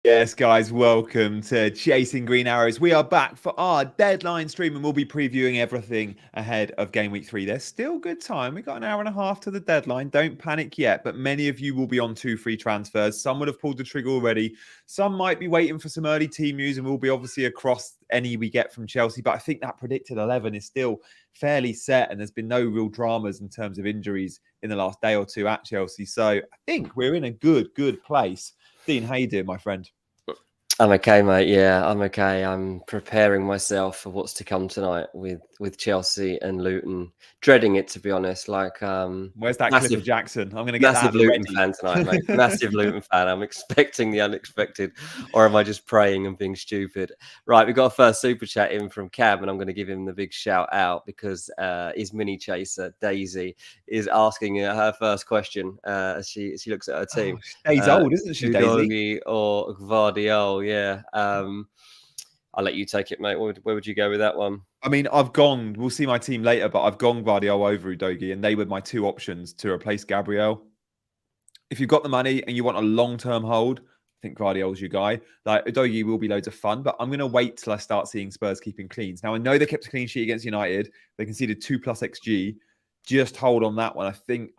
Yes, guys, welcome to Chasing Green Arrows. We are back for our deadline stream and we'll be previewing everything ahead of game week 3. There's still good time. We've got an hour and a half to the deadline. Don't panic yet, but many of you will be on 2 free transfers. Some would have pulled the trigger already. Some might be waiting for some early team news and we'll be obviously across any we get from Chelsea. But I think that predicted 11 is still fairly set and there's been no real dramas in terms of injuries in the last day or two at Chelsea. So I think we're in a good place. Dean, how you doing, my friend? I'm okay, mate. Yeah, I'm okay. I'm preparing myself for what's to come tonight with Chelsea and Luton. Dreading it, to be honest. Like, where's that Clifford Jackson? I'm going to get massive that Luton fan tonight, mate. Massive Luton fan. I'm expecting the unexpected, or am I just praying and being stupid? Right, we've got a first super chat in from Cab, and I'm going to give him the big shout out because his mini chaser Daisy is asking her first question as she looks at her team. She's old, isn't she, Daisy? Or Gvardiol? Yeah. I'll let you take it, mate. Where would you go with that one? I mean, I've gone, we'll see my team later, but I've gone Gvardiol over Udogie, and they were my 2 options to replace Gabriel. If you've got the money and you want a long-term hold, I think Gvardiol's your guy. Like, Udogie will be loads of fun, but I'm going to wait till I start seeing Spurs keeping cleans. Now, I know they kept a clean sheet against United. They conceded 2+ XG. Just hold on that one. I think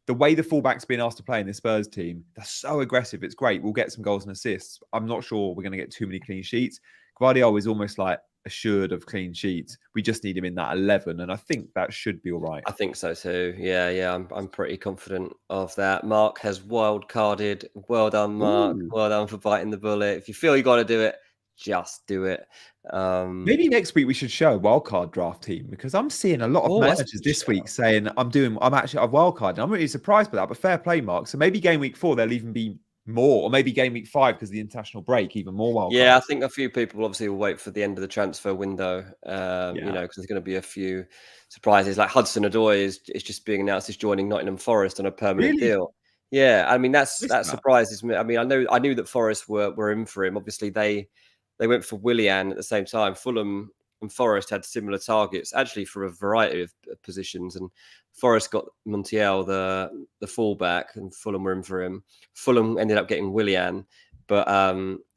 the way the fullback's been asked to play in the Spurs team, they're so aggressive. It's great. We'll get some goals and assists. I'm not sure we're going to get too many clean sheets. Gvardiol is almost like assured of clean sheets. We just need him in that 11, and I think that should be all right. I think so too. Yeah. I'm pretty confident of that. Mark has wild carded. Well done, Mark. Ooh. Well done for biting the bullet. If you feel you got to do it, just do it. Maybe next week we should show a wildcard draft team because I'm seeing a lot of managers this week saying I've wildcard. I'm really surprised by that, but fair play, Mark. So maybe game week 4 there'll even be more, or maybe game week 5 because of the international break, even more wildcard. Yeah, I think a few people obviously will wait for the end of the transfer window. You know, because there's going to be a few surprises. Like Hudson-Odoi is just being announced as joining Nottingham Forest on a permanent deal. Yeah, I mean that surprises me. I mean, I knew that Forest were in for him. Obviously, they went for Willian at the same time. Fulham and Forest had similar targets, actually for a variety of positions. And Forest got Montiel, the fullback, and Fulham were in for him. Fulham ended up getting Willian, but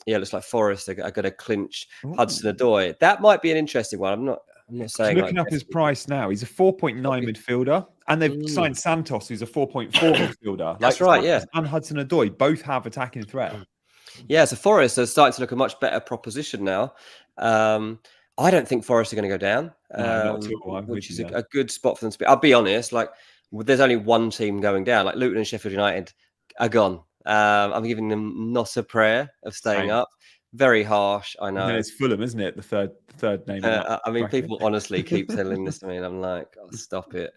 it looks like Forest are going to clinch Hudson-Odoi. That might be an interesting one. I'm not saying. Looking up his price now, he's a 4.9 midfielder, and they've signed Santos, who's a 4.4 midfielder. That's right, yeah. And Hudson-Odoi both have attacking threat. Yeah, so Forest are starting to look a much better proposition now. I don't think Forest are going to go down, which is a good spot for them to be. I'll be honest, like there's only one team going down. Like Luton and Sheffield United are gone. I'm giving them not a prayer of staying up. Very harsh, I know. It's Fulham, isn't it? The third name. I mean, people honestly keep telling this to me, and I'm like, oh, stop it.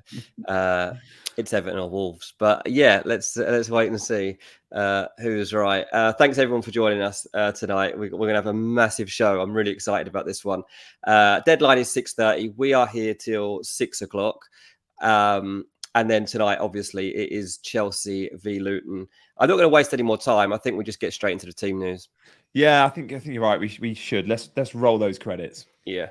It's Everton or Wolves, but yeah, let's wait and see who's right. Thanks everyone for joining us tonight. We're going to have a massive show. I'm really excited about this one. Deadline is 6:30. We are here till 6 o'clock. And then tonight, obviously, it is Chelsea v Luton. I'm not going to waste any more time. I think we just get straight into the team news. Yeah, I think you're right. We should. Let's roll those credits. Yeah.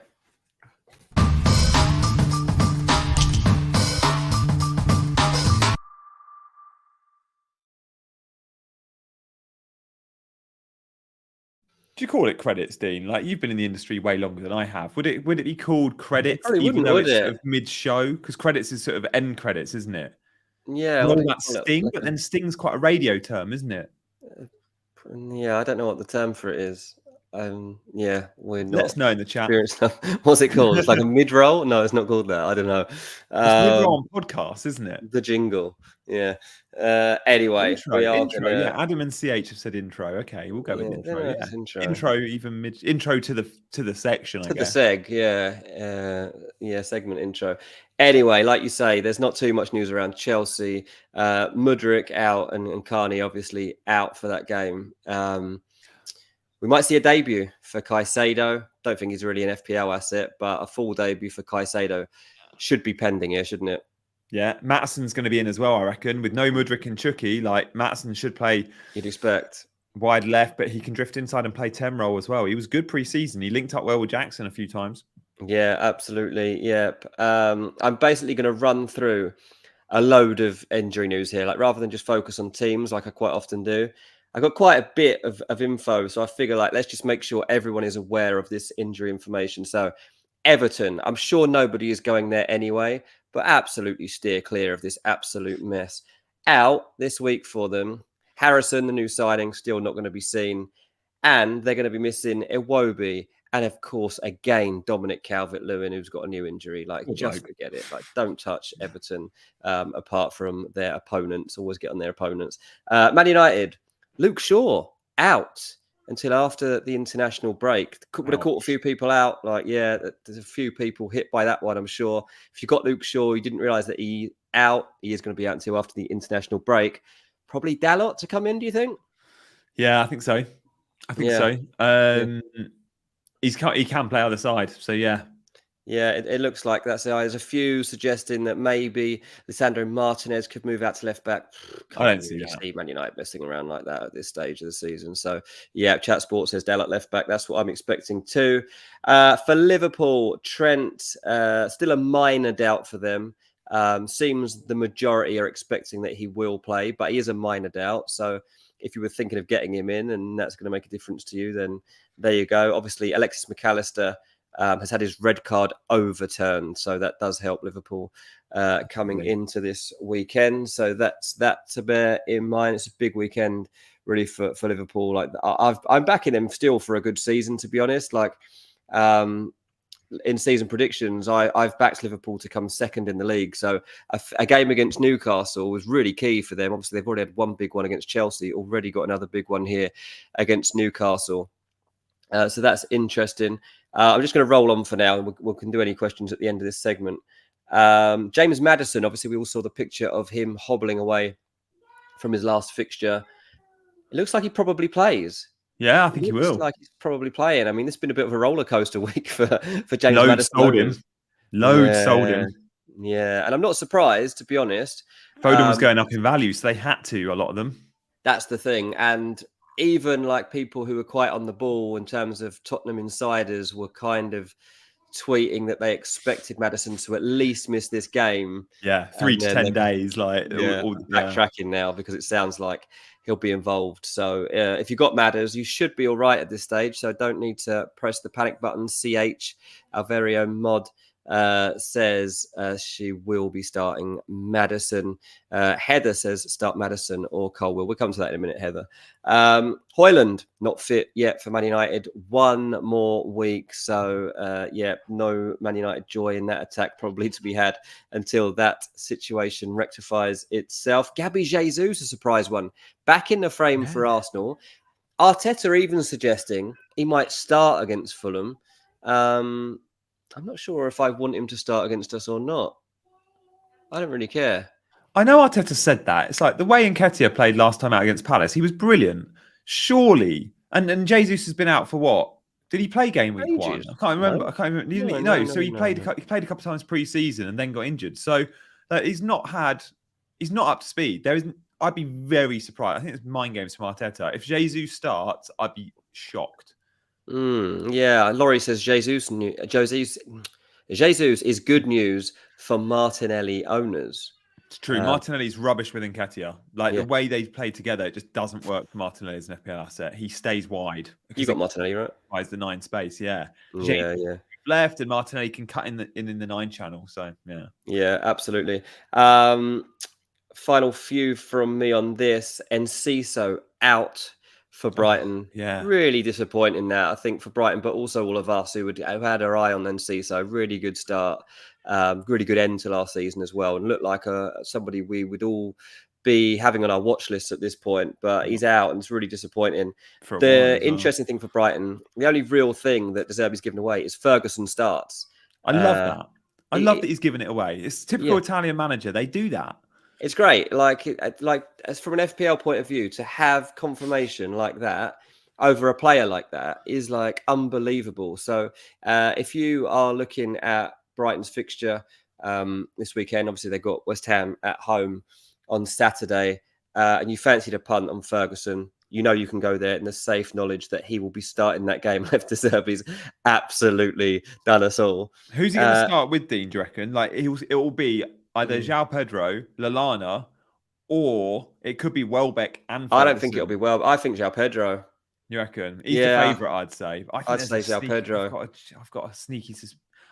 Do you call it credits, Dean? Like you've been in the industry way longer than I have. Would it be called credits, even though it's sort of mid-show? Because credits is sort of end credits, isn't it? Yeah. Well, that's Sting, but then Sting's quite a radio term, isn't it? Yeah, I don't know what the term for it is. Yeah, we're Let not us know in the chat. experienced enough. What's it called? It's like a mid-roll? No, it's not called that. I don't know. It's mid-roll on podcast, isn't it? The jingle. Yeah. Anyway, we are intro. gonna. Yeah, Adam and CH have said intro. Okay, we'll go with intro. Yeah, intro. Even intro to the section. I guess the seg. Yeah, segment intro. Anyway, like you say, there's not too much news around Chelsea. Mudryk out and Carney obviously out for that game. We might see a debut for Caicedo. Don't think he's really an FPL asset, but a full debut for Caicedo should be pending here, shouldn't it? Yeah, Mattison's going to be in as well, I reckon. With no Mudryk and Chucky, like Mattison should play. You'd expect wide left, but he can drift inside and play 10 role as well. He was good pre-season. He linked up well with Jackson a few times. Yeah, absolutely. Yep. I'm basically going to run through a load of injury news here, like rather than just focus on teams like I quite often do. I got quite a bit of info, so I figure like let's just make sure everyone is aware of this injury information. So Everton, I'm sure nobody is going there anyway, but absolutely steer clear of this absolute mess. Out this week for them. Harrison, the new signing, still not going to be seen. And they're going to be missing Iwobi. And of course, again, Dominic Calvert-Lewin, who's got a new injury. Like, just forget it. Like, don't touch Everton apart from their opponents. Always get on their opponents. Man United, Luke Shaw out until after the international break. Would have caught a few people out. Like, yeah, there's a few people hit by that one, I'm sure. If you got Luke Shaw, you didn't realise that he is going to be out until after the international break. Probably Dalot to come in, do you think? Yeah, I think so. He can play either side, so yeah. Yeah, it looks like that's it. There's a few suggesting that maybe Lisandro Martinez could move out to left back. I don't see Man United messing around like that at this stage of the season. So yeah, Chat Sport says Dalot left back. That's what I'm expecting too. For Liverpool, Trent, still a minor doubt for them. Seems the majority are expecting that he will play, but he is a minor doubt. So if you were thinking of getting him in and that's going to make a difference to you, then there you go. Obviously, Alexis McAllister has had his red card overturned, so that does help Liverpool coming into this weekend. So that's that to bear in mind. It's a big weekend, really, for Liverpool. Like I'm backing them still for a good season, to be honest. Like in season predictions, I've backed Liverpool to come second in the league. So a game against Newcastle was really key for them. Obviously, they've already had one big one against Chelsea, already got another big one here against Newcastle. So that's interesting. I'm just going to roll on for now, and we can do any questions at the end of this segment. James Maddison, obviously, we all saw the picture of him hobbling away from his last fixture. It looks like he probably plays. Yeah, I think he will. Like he's probably playing. I mean, it's been a bit of a roller coaster week for James Maddison. Sold him. Yeah, and I'm not surprised, to be honest. Foden was going up in value, so they had to, a lot of them. That's the thing. And even like people who were quite on the ball in terms of Tottenham insiders were kind of tweeting that they expected Maddison to at least miss this game. Yeah, 3 to 10 days. Like, backtracking now because it sounds like he'll be involved. So if you got Madders, you should be all right at this stage. So don't need to press the panic button. CH, our very own mod, says she will be starting Maddison. Heather says start Maddison or Colwell. We'll come to that in a minute, Heather. Højlund, not fit yet for Man United. One more week. So, no Man United joy in that attack probably to be had until that situation rectifies itself. Gabby Jesus, a surprise one. Back in the frame for Arsenal. Arteta even suggesting he might start against Fulham. I'm not sure if I want him to start against us or not. I don't really care. I know Arteta said that. It's like the way Nketiah played last time out against Palace. He was brilliant. Surely. And Jesus has been out for what? Did he play game week 1? I can't remember. So he played a couple of times pre-season and then got injured. So he's not up to speed. I'd be very surprised. I think it's mind games from Arteta. If Jesus starts, I'd be shocked. Yeah, Laurie says Jesus is good news for Martinelli owners. It's true. Martinelli's rubbish with Nketiah. The way they play together, it just doesn't work for Martinelli as an FPL asset. He stays wide. You got Martinelli, right? Buys the 9 space, yeah. Yeah. Left, and Martinelli can cut in the 9 channel. So yeah. Yeah, absolutely. Final few from me on this. Enciso out for Brighton. Yeah. Really disappointing that, I think, for Brighton, but also all of us who had our eye on Enciso. Really good start, really good end to last season as well, and looked like somebody we would all be having on our watch list at this point. But he's out, and it's really disappointing. For a while The as well. interesting thing for Brighton, the only real thing that De Zerbi's given away is Ferguson starts. I love that. I love that he's given it away. It's typical Italian manager. They do that. It's great. Like as from an FPL point of view, to have confirmation like that over a player like that is like unbelievable. So if you are looking at Brighton's fixture this weekend, obviously they've got West Ham at home on Saturday, and you fancied a punt on Ferguson, you know you can go there in the safe knowledge that he will be starting that game. Left De Zerbi's absolutely done us all. Who's he going to start with, Dean, do you reckon? Like, it will be either João Pedro, Lallana, or it could be Welbeck and Ferguson. I don't think it'll be I think João Pedro. You reckon? He's the favourite, I'd say. I'd say João Pedro. I've got a sneaky...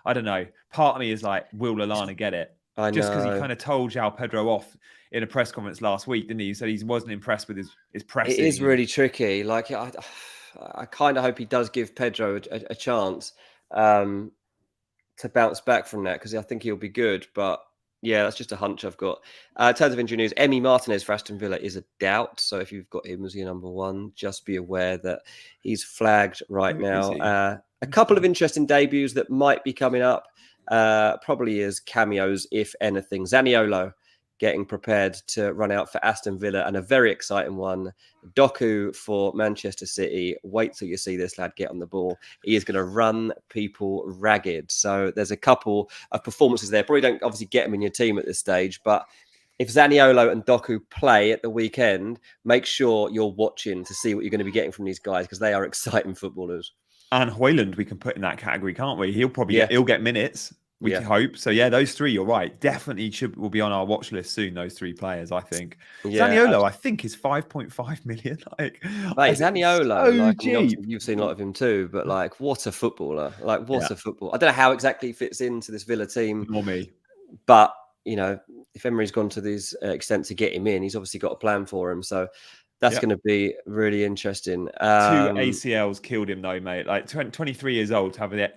I don't know. Part of me is like, will Lallana get it? I know. Just because he kind of told João Pedro off in a press conference last week, didn't he? He said he wasn't impressed with his pressing. It is really tricky. Like, I kind of hope he does give Pedro a chance to bounce back from that, because I think he'll be good. But yeah, that's just a hunch I've got. In terms of injury news, Emi Martinez for Aston Villa is a doubt. So if you've got him as your number one, just be aware that he's flagged right now. A couple of interesting debuts that might be coming up. Probably as cameos, if anything. Zaniolo getting prepared to run out for Aston Villa, and a very exciting one, Doku for Manchester City. Wait till you see this lad get on the ball. He is going to run people ragged. So there's a couple of performances there. Probably don't obviously get him in your team at this stage, but if Zaniolo and Doku play at the weekend, make sure you're watching to see what you're going to be getting from these guys, because they are exciting footballers. And Højlund we can put in that category, can't we? He'll probably he'll get minutes. We can hope. So yeah, those three, you're right. Definitely will be on our watch list soon. Those three players, I think. Yeah, Zaniolo, I think, is 5.5 million. Like, mate, Zaniolo, so like, cheap. You've seen a lot of him too, but like, what a footballer! Like, what a football! I don't know how exactly he fits into this Villa team. Nor me. But you know, if Emery's gone to this extent to get him in, he's obviously got a plan for him. So that's going to be really interesting. 2 ACLs killed him though, mate. Like 23 years old to have a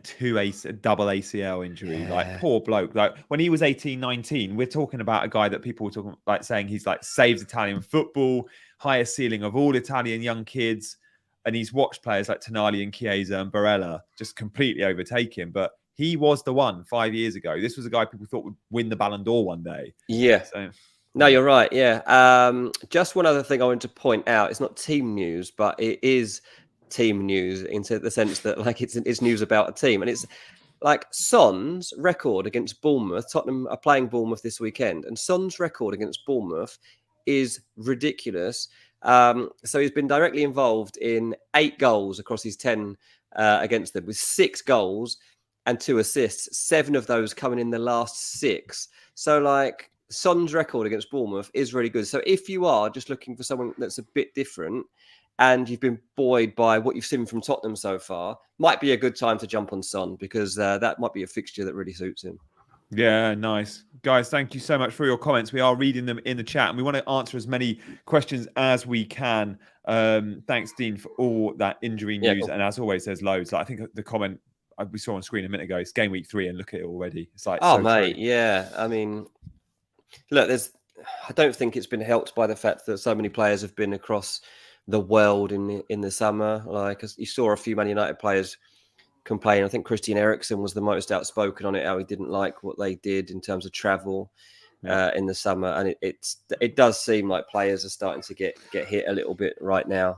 double ACL injury. Like, poor bloke. Like, when he was 18, 19, we're talking about a guy that people were talking like saying he's like saves Italian football, highest ceiling of all Italian young kids. And he's watched players like Tonali and Chiesa and Barella just completely overtake him. But he was the one 5 years ago. This was a guy people thought would win the Ballon d'Or one day. Yeah. So, no, you're right. Yeah. Just one other thing I wanted to point out. It's not team news, but it is team news into the sense that like it's news about a team. And it's like Son's record against Bournemouth. Tottenham are playing Bournemouth this weekend, and Son's record against Bournemouth is ridiculous. So he's been directly involved in 8 goals across his 10 against them, with 6 goals and 2 assists. 7 of those coming in the last 6. So like, Son's record against Bournemouth is really good. So if you are just looking for someone that's a bit different and you've been buoyed by what you've seen from Tottenham so far, might be a good time to jump on Son, because that might be a fixture that really suits him. Yeah, nice. Guys, thank you so much for your comments. We are reading them in the chat, and we want to answer as many questions as we can. Thanks, Dean, for all that injury news. Cool. And as always, there's loads. Like, I think the comment we saw on screen a minute ago, it's game week 3, and look at it already. It's like, mate, true. Yeah. I mean, look, I don't think it's been helped by the fact that so many players have been across the world in the summer. Like, you saw a few Man United players complain. I think Christian Eriksen was the most outspoken on it, how he didn't like what they did in terms of travel in the summer. And it does seem like players are starting to get hit a little bit right now,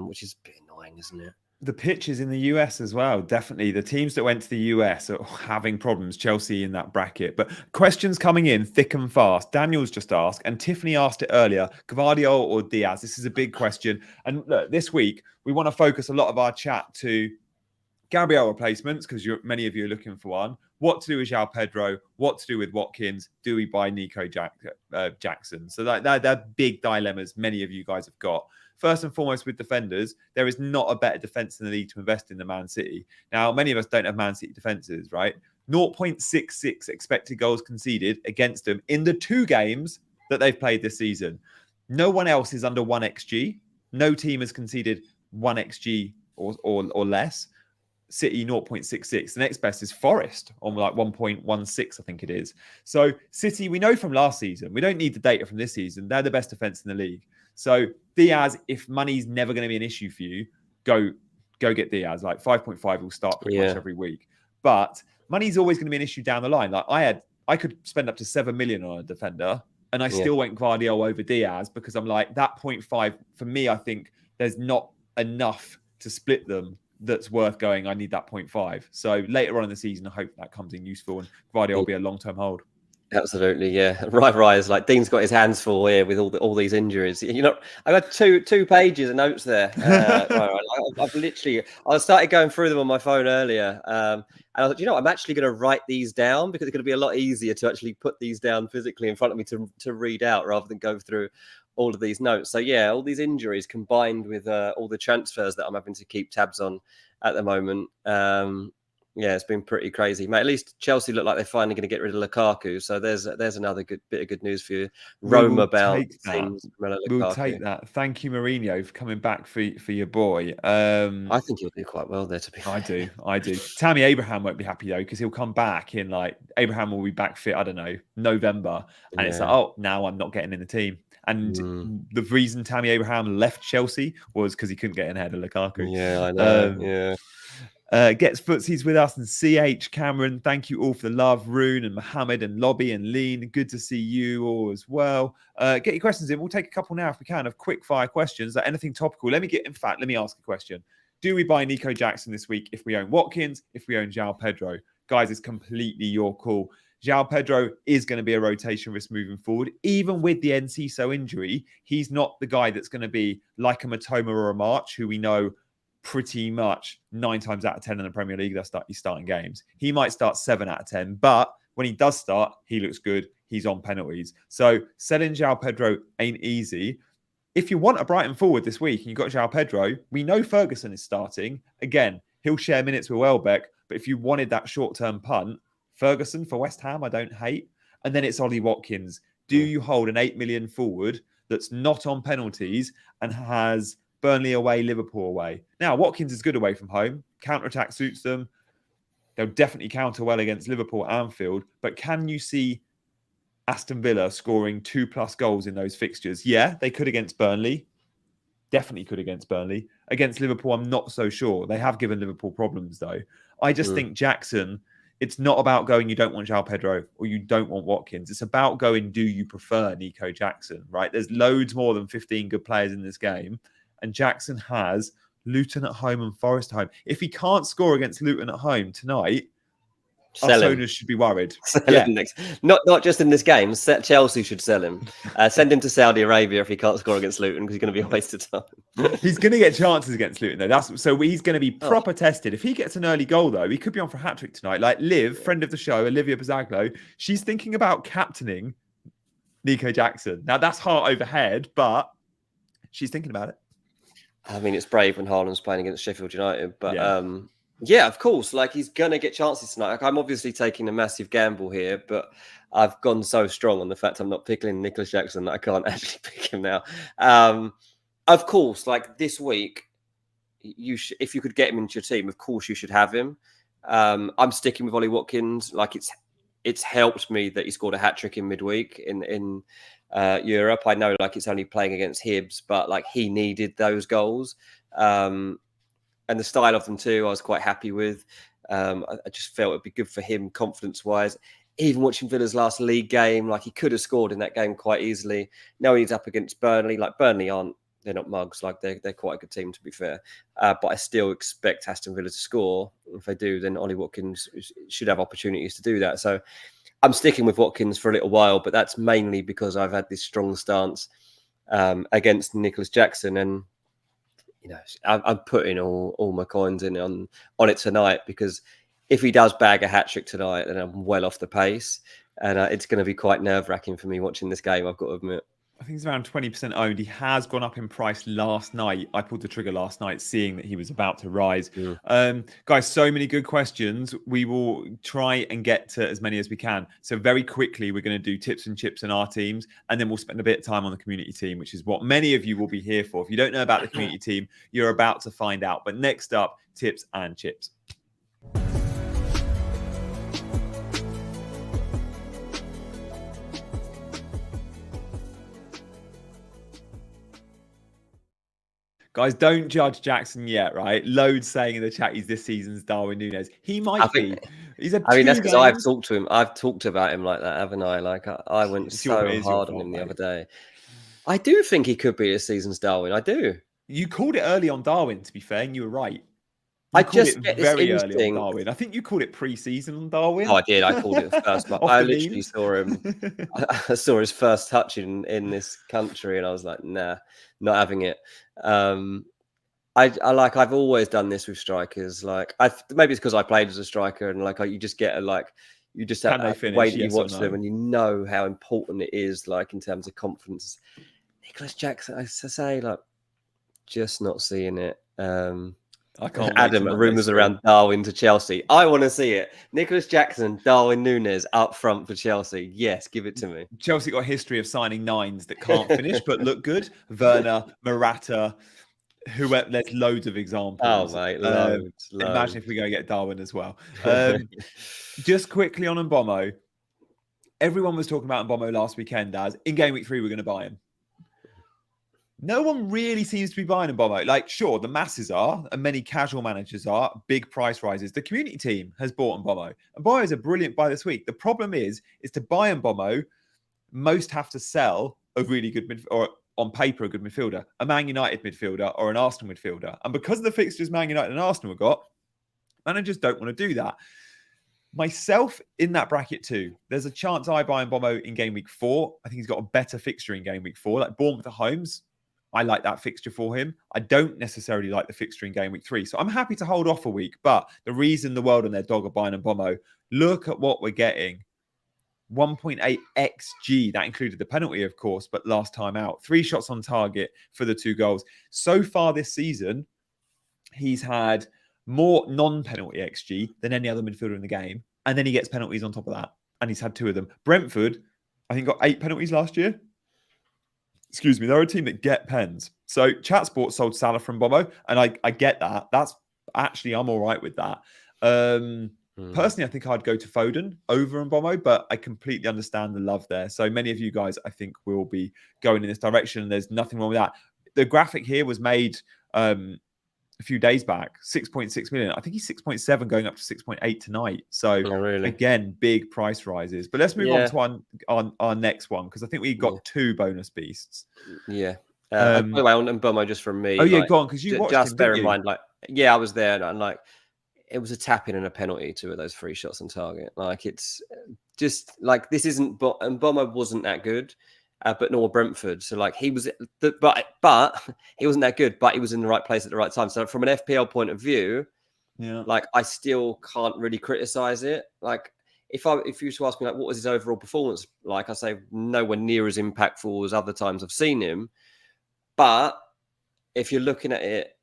which is a bit annoying, isn't it? The pitches in the US as well. Definitely. The teams that went to the US are having problems. Chelsea in that bracket. But questions coming in thick and fast. Daniel's just asked, and Tiffany asked it earlier, Gvardiol or Diaz? This is a big question. And look, this week, we want to focus a lot of our chat to Gabriel replacements, because many of you are looking for one. What to do with João Pedro? What to do with Watkins? Do we buy Nico Jackson? So they're big dilemmas many of you guys have got. First and foremost, with defenders, there is not a better defence in the league to invest in than Man City. Now, many of us don't have Man City defences, right? 0.66 expected goals conceded against them in the 2 games that they've played this season. No one else is under 1 XG. No team has conceded 1 XG or less. City 0.66. The next best is Forest on like 1.16, I think it is. So City, we know from last season, we don't need the data from this season. They're the best defense in the league. So Diaz, if money's never going to be an issue for you, go get Diaz. Like 5.5 will start pretty much every week. But money's always going to be an issue down the line. Like I could spend up to 7 million on a defender, and I still went Guardiola over Diaz because I'm like, that 0.5 for me, I think there's not enough to split them that's worth going. I need that 0.5. So later on in the season, I hope that comes in useful, and Guardiola will be a long-term hold. Absolutely, yeah. Right is like Dean's got his hands full here with all these injuries. You know, I got two pages of notes there. I started going through them on my phone earlier, and I thought, I'm actually going to write these down because it's going to be a lot easier to actually put these down physically in front of me to read out rather than go through all of these notes. So yeah, all these injuries combined with all the transfers that I'm having to keep tabs on at the moment. Yeah, it's been pretty crazy, mate. At least Chelsea look like they're finally going to get rid of Lukaku. So there's another good bit of good news for you. Roma bound things. We'll take that. Thank you, Mourinho, for coming back for your boy. I think he'll do quite well there, to be fair. I do. Tammy Abraham won't be happy though, because he'll come back in Abraham will be back fit, I don't know, November. And it's like, oh, now I'm not getting in the team. And the reason Tammy Abraham left Chelsea was because he couldn't get in ahead of Lukaku. Yeah, I know. Gets footsies with us, and CH Cameron, thank you all for the love. Rune and Mohammed and Lobby and Lean, good to see you all as well. Get your questions in. We'll take a couple now if we can of quick fire questions. Anything topical. Let me ask a question. Do we buy Nico Jackson this week if we own Watkins, if we own João Pedro? Guys, it's completely your call. João Pedro is going to be a rotation risk moving forward. Even with the Enciso injury, he's not the guy that's going to be like a Matoma or a March, who we know pretty much 9 times out of 10 in the Premier League, he's starting games. He might start 7 out of 10, but when he does start, he looks good. He's on penalties. So selling João Pedro ain't easy. If you want a Brighton forward this week and you've got João Pedro, we know Ferguson is starting. Again, he'll share minutes with Welbeck, but if you wanted that short-term punt, Ferguson for West Ham, I don't hate. And then it's Ollie Watkins. Do you hold an 8 million forward that's not on penalties and has Burnley away, Liverpool away? Now, Watkins is good away from home. Counter-attack suits them. They'll definitely counter well against Liverpool at Anfield. But can you see Aston Villa scoring 2+ goals in those fixtures? Yeah, they could against Burnley. Definitely could against Burnley. Against Liverpool, I'm not so sure. They have given Liverpool problems, though. I just think Jackson, it's not about going, you don't want João Pedro or you don't want Watkins. It's about going, do you prefer Nico Jackson, right? There's loads more than 15 good players in this game. And Jackson has Luton at home and Forest at home. If he can't score against Luton at home tonight, us owners should be worried. Not just in this game. Chelsea should sell him. Send him to Saudi Arabia if he can't score against Luton, because he's going to be a waste of time. He's going to get chances against Luton, though. So he's going to be proper tested. If he gets an early goal, though, he could be on for a hat-trick tonight. Like Liv, friend of the show, Olivia Bazaglo, she's thinking about captaining Nico Jackson. Now, that's heart over head, but she's thinking about it. I mean, it's brave when Haaland's playing against Sheffield United, but yeah, of course, like he's going to get chances tonight. Like, I'm obviously taking a massive gamble here, but I've gone so strong on the fact I'm not picking Nicholas Jackson that I can't actually pick him now. Of course, like this week, if you could get him into your team, of course you should have him. I'm sticking with Ollie Watkins. Like it's helped me that he scored a hat-trick in midweek in Europe. I know like it's only playing against Hibs, but like he needed those goals. And the style of them too, I was quite happy with. I just felt it'd be good for him confidence-wise. Even watching Villa's last league game, like he could have scored in that game quite easily. Now he's up against Burnley. Like Burnley they're not mugs. Like they're quite a good team, to be fair. But I still expect Aston Villa to score. If they do, then Ollie Watkins should have opportunities to do that. So I'm sticking with Watkins for a little while, but that's mainly because I've had this strong stance against Nicholas Jackson. And I'm putting all my coins in on it tonight, because if he does bag a hat-trick tonight, then I'm well off the pace. And it's going to be quite nerve-wracking for me watching this game, I've got to admit. I think he's around 20% owned. He has gone up in price last night. I pulled the trigger last night, seeing that he was about to rise. Guys, so many good questions. We will try and get to as many as we can. So very quickly, we're going to do tips and chips in our teams, and then we'll spend a bit of time on the community team, which is what many of you will be here for. If you don't know about the community team, you're about to find out. But next up, tips and chips. Guys, don't judge Jackson yet, right? Loads saying in the chat he's this season's Darwin Núñez. He might be. He's a. I mean, that's because I've talked to him. I've talked about him like that, haven't I? Like I went so hard on him the other day. I do think he could be this season's Darwin. I do. You called it early on Darwin, to be fair, and you were right. I just get very early on Darwin. I think you called it pre-season on Darwin. Oh, I did. I called it the first month. I literally saw him. I saw his first touch in this country, and I was like, nah, not having it. I've always done this with strikers. Like, maybe it's because I played as a striker, and like you just get you just have a way that you watch them, and you know how important it is, like in terms of confidence. Nicholas Jackson, I say, like, just not seeing it. I can't. Adam, rumours around Darwin to Chelsea. I want to see it. Nicholas Jackson, Darwin Núñez up front for Chelsea. Yes, give it to me. Chelsea got a history of signing nines that can't finish but look good. Werner, Morata, whoever. There's loads of examples. Oh, mate, loads. Imagine if we go get Darwin as well. Just quickly on Mbomo. Everyone was talking about Mbomo last weekend as in game week 3 we're going to buy him. No one really seems to be buying Mbomo. Like, sure, the masses are, and many casual managers are, big price rises. The community team has bought Mbomo. Mbomo is a brilliant buy this week. The problem is to buy Mbomo, most have to sell a really good or on paper, a good midfielder, a Man United midfielder or an Arsenal midfielder. And because of the fixtures Man United and Arsenal have got, managers don't want to do that. Myself in that bracket too. There's a chance I buy Mbomo in game week 4. I think he's got a better fixture in game week 4. Like Bournemouth at homes, I like that fixture for him. I don't necessarily like the fixture in game week 3. So I'm happy to hold off a week. But the reason the world and their dog are buying Mbomo, look at what we're getting. 1.8 XG. That included the penalty, of course, but last time out. 3 shots on target for the 2 goals. So far this season, he's had more non-penalty XG than any other midfielder in the game. And then he gets penalties on top of that. And he's had 2 of them. Brentford, I think, got 8 penalties last year. Excuse me, they're a team that get pens. So Chat Sports sold Salah from Mbomo, and I get that. That's actually, I'm all right with that. Personally, I think I'd go to Foden over Mbomo, but I completely understand the love there. So many of you guys, I think, will be going in this direction. There's nothing wrong with that. The graphic here was made a few days back, 6.6 million. I think he's 6.7 going up to 6.8 tonight. So again, big price rises. But let's move on to our next one, because I think we got 2 bonus beasts. Yeah. By the way, on Mbomo, just from me. Oh yeah, go on, because you watched just him, bear in mind, like, yeah, I was there, and like, it was a tap in and a penalty, 2 of those 3 shots on target. Like, it's just like, this isn't, Mbomo wasn't that good. But nor Brentford. So like he was, but he wasn't that good. But he was in the right place at the right time. So from an FPL point of view, like I still can't really criticize it. Like if you were to ask me like what was his overall performance like, I say nowhere near as impactful as other times I've seen him. But if you're looking at it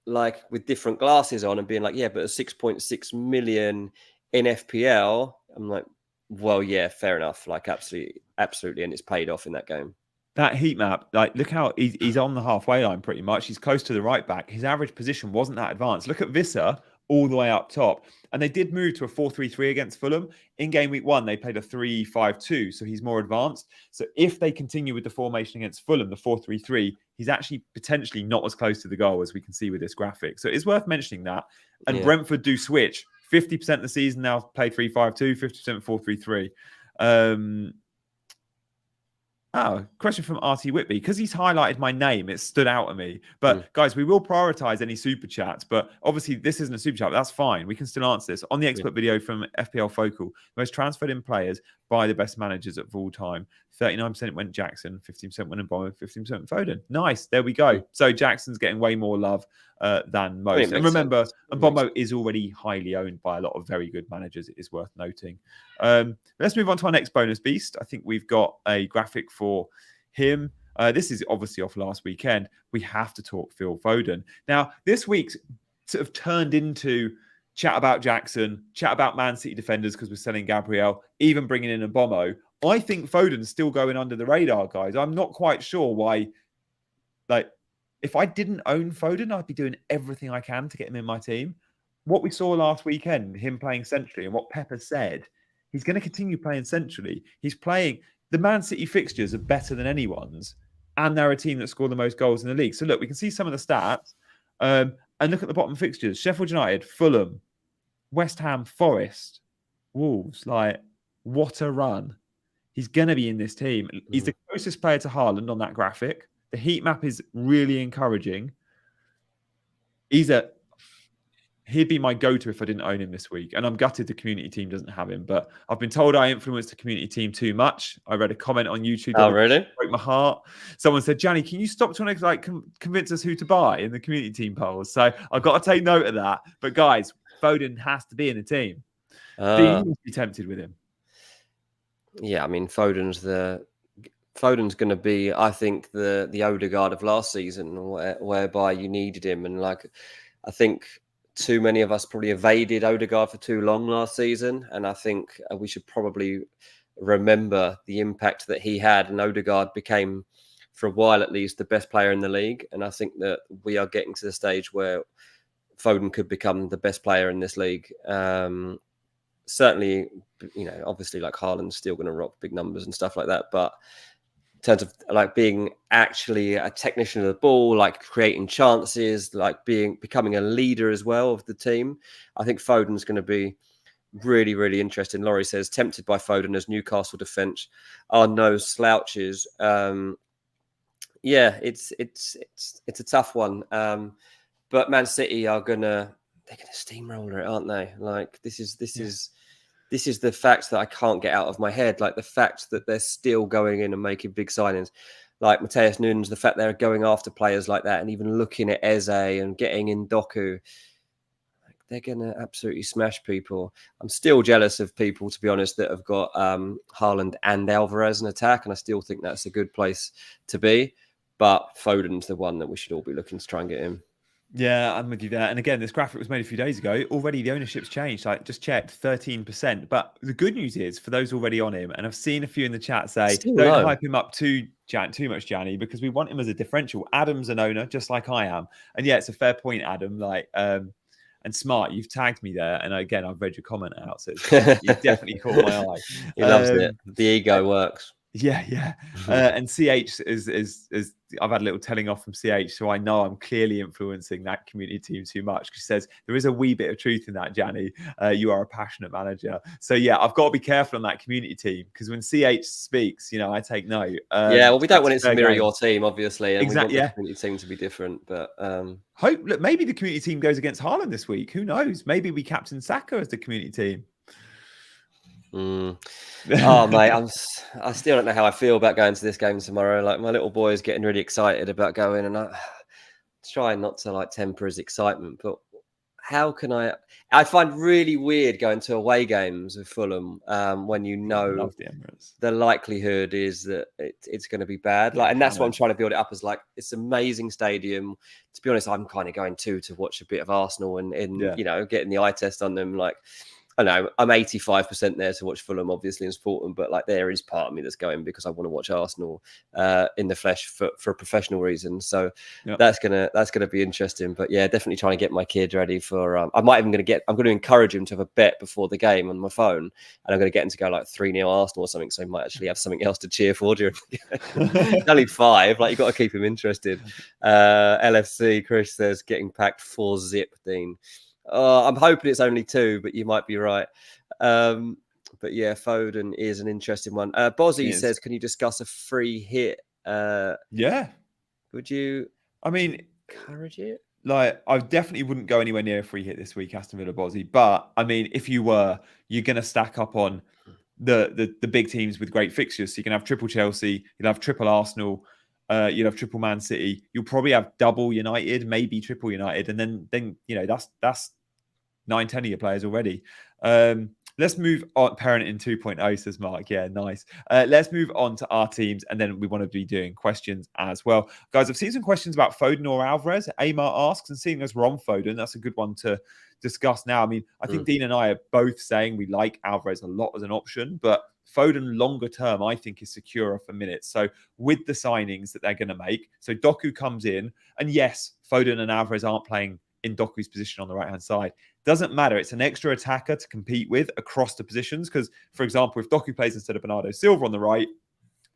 like with different glasses on and being like, yeah, but a 6.6 million in FPL, I'm like, well, yeah, fair enough. Like, absolutely. And it's paid off in that game. That heat map, like, look how he's on the halfway line pretty much. He's close to the right back. His average position wasn't that advanced. Look at Visser all the way up top. And they did move to a 4-3-3 against Fulham. In game week 1, they played a 3-5-2. So he's more advanced. So if they continue with the formation against Fulham, the 4-3-3, he's actually potentially not as close to the goal as we can see with this graphic. So it's worth mentioning that. And Brentford do switch. 50% of the season now play 3-5-2, 50% 4-3-3. Question from RT Whitby. Because he's highlighted my name, it stood out at me. But guys, we will prioritize any super chats. But obviously, this isn't a super chat. But that's fine. We can still answer this. On the expert video from FPL Focal, most transferred in players by the best managers of all time. 39% went Jackson, 15% went Mbomo, 15% Foden. Nice. There we go. So Jackson's getting way more love than most. And remember, Mbomo is already highly owned by a lot of very good managers. It is worth noting. Let's move on to our next bonus beast. I think we've got a graphic for him. This is obviously off last weekend. We have to talk Phil Foden. Now, this week's sort of turned into chat about Jackson, chat about Man City defenders because we're selling Gabriel, even bringing in a Bomo. I think Foden's still going under the radar, guys. I'm not quite sure why. Like, if I didn't own Foden, I'd be doing everything I can to get him in my team. What we saw last weekend, him playing centrally, and what Pepper said, he's going to continue playing centrally. He's playing. The Man City fixtures are better than anyone's, and they're a team that score the most goals in the league. So look, we can see some of the stats, and look at the bottom fixtures: Sheffield United, Fulham, West Ham, Forest, Wolves. Like, what a run! He's going to be in this team. He's the closest player to Haaland on that graphic. The heat map is really encouraging. He'd be my go-to if I didn't own him this week. And I'm gutted the community team doesn't have him. But I've been told I influenced the community team too much. I read a comment on YouTube. Oh, really? Broke my heart. Someone said, Gianni, can you stop trying to convince us who to buy in the community team polls? So I've got to take note of that. But guys, Foden has to be in the team. You must be tempted with him. Yeah, I mean, Foden's going to be, I think, the Odegaard of last season, whereby you needed him. And like, I think too many of us probably evaded Odegaard for too long last season. And I think we should probably remember the impact that he had. And Odegaard became, for a while at least, the best player in the league. And I think that we are getting to the stage where Foden could become the best player in this league. Certainly, obviously, like, Haaland's still going to rock big numbers and stuff like that. But in terms of like being actually a technician of the ball, like creating chances, like becoming a leader as well of the team, I think Foden's going to be really, really interesting. Laurie says, tempted by Foden as Newcastle defence are no slouches. Yeah, it's a tough one. But Man City they're gonna steamroller it, aren't they? Like, this is the fact that I can't get out of my head. Like, the fact that they're still going in and making big signings, like Matheus Nunes, the fact they're going after players like that, and even looking at Eze and getting in Doku. Like, they're gonna absolutely smash people. I'm still jealous of people, to be honest, that have got Haaland and Alvarez in attack, and I still think that's a good place to be. But Foden's the one that we should all be looking to try and get in. Yeah, I'm with you there. And again, this graphic was made a few days ago. Already the ownership's changed. I just checked, 13%. But the good news is, for those already on him, and I've seen a few in the chat say, don't hype him up too much, Gianni, because we want him as a differential. Adam's an owner, just like I am. And yeah, it's a fair point, Adam. Like, and smart, you've tagged me there. And again, I've read your comment out. So you've definitely caught my eye. He loves it. The ego works. Yeah. And CH is I've had a little telling off from CH, so I know I'm clearly influencing that community team too much. She says there is a wee bit of truth in that, Gianni. You are a passionate manager. So yeah, I've got to be careful on that community team, because when CH speaks, I take note. Yeah, well, we don't want it to mirror your team, obviously. And exactly. We want the community team to be different. But look, maybe the community team goes against Haaland this week. Who knows? Maybe we captain Saka as the community team. Oh, mate, I still don't know how I feel about going to this game tomorrow. Like, my little boy is getting really excited about going, and I try not to like temper his excitement. But how can I find really weird going to away games with Fulham when the likelihood is that it's going to be bad. Like, and that's what I'm trying to build it up as. Like, it's an amazing stadium. To be honest, I'm kind of going to watch a bit of Arsenal and getting the eye test on them. Like, I know I'm 85% there to watch Fulham, obviously, and support them, but like, there is part of me that's going because I want to watch Arsenal in the flesh for a professional reason. So that's gonna be interesting. But yeah, definitely trying to get my kid ready for. I'm going to encourage him to have a bet before the game on my phone, and I'm going to get him to go like 3-0 Arsenal or something, so he might actually have something else to cheer for during the game. He's only 5, like, you got to keep him interested. LFC Chris says getting packed 4-0, Dean. I'm hoping it's only 2, but you might be right. But yeah, Foden is an interesting one. Bozzy says, can you discuss a free hit? Yeah. Would you? I mean, encourage it? Like, I definitely wouldn't go anywhere near a free hit this week, Aston Villa Bozzy. But I mean, if you were, you're going to stack up on the big teams with great fixtures. So you can have triple Chelsea, you'll have triple Arsenal. You'll have triple Man City. You'll probably have double United, maybe triple United, and then that's 9-10 of your players already. Let's move on. Parenting 2.0 says Mark. Yeah, nice. Let's move on to our teams, and then we want to be doing questions as well. Guys, I've seen some questions about Foden or Alvarez. Amar asks, and seeing as we're on Foden, that's a good one to discuss now. I mean, I think Dean and I are both saying we like Alvarez a lot as an option, but Foden longer term, I think, is securer for minutes. So with the signings that they're going to make, so Doku comes in, and yes, Foden and Alvarez aren't playing in Doku's position on the right-hand side. Doesn't matter. It's an extra attacker to compete with across the positions. Because, for example, if Doku plays instead of Bernardo Silva on the right,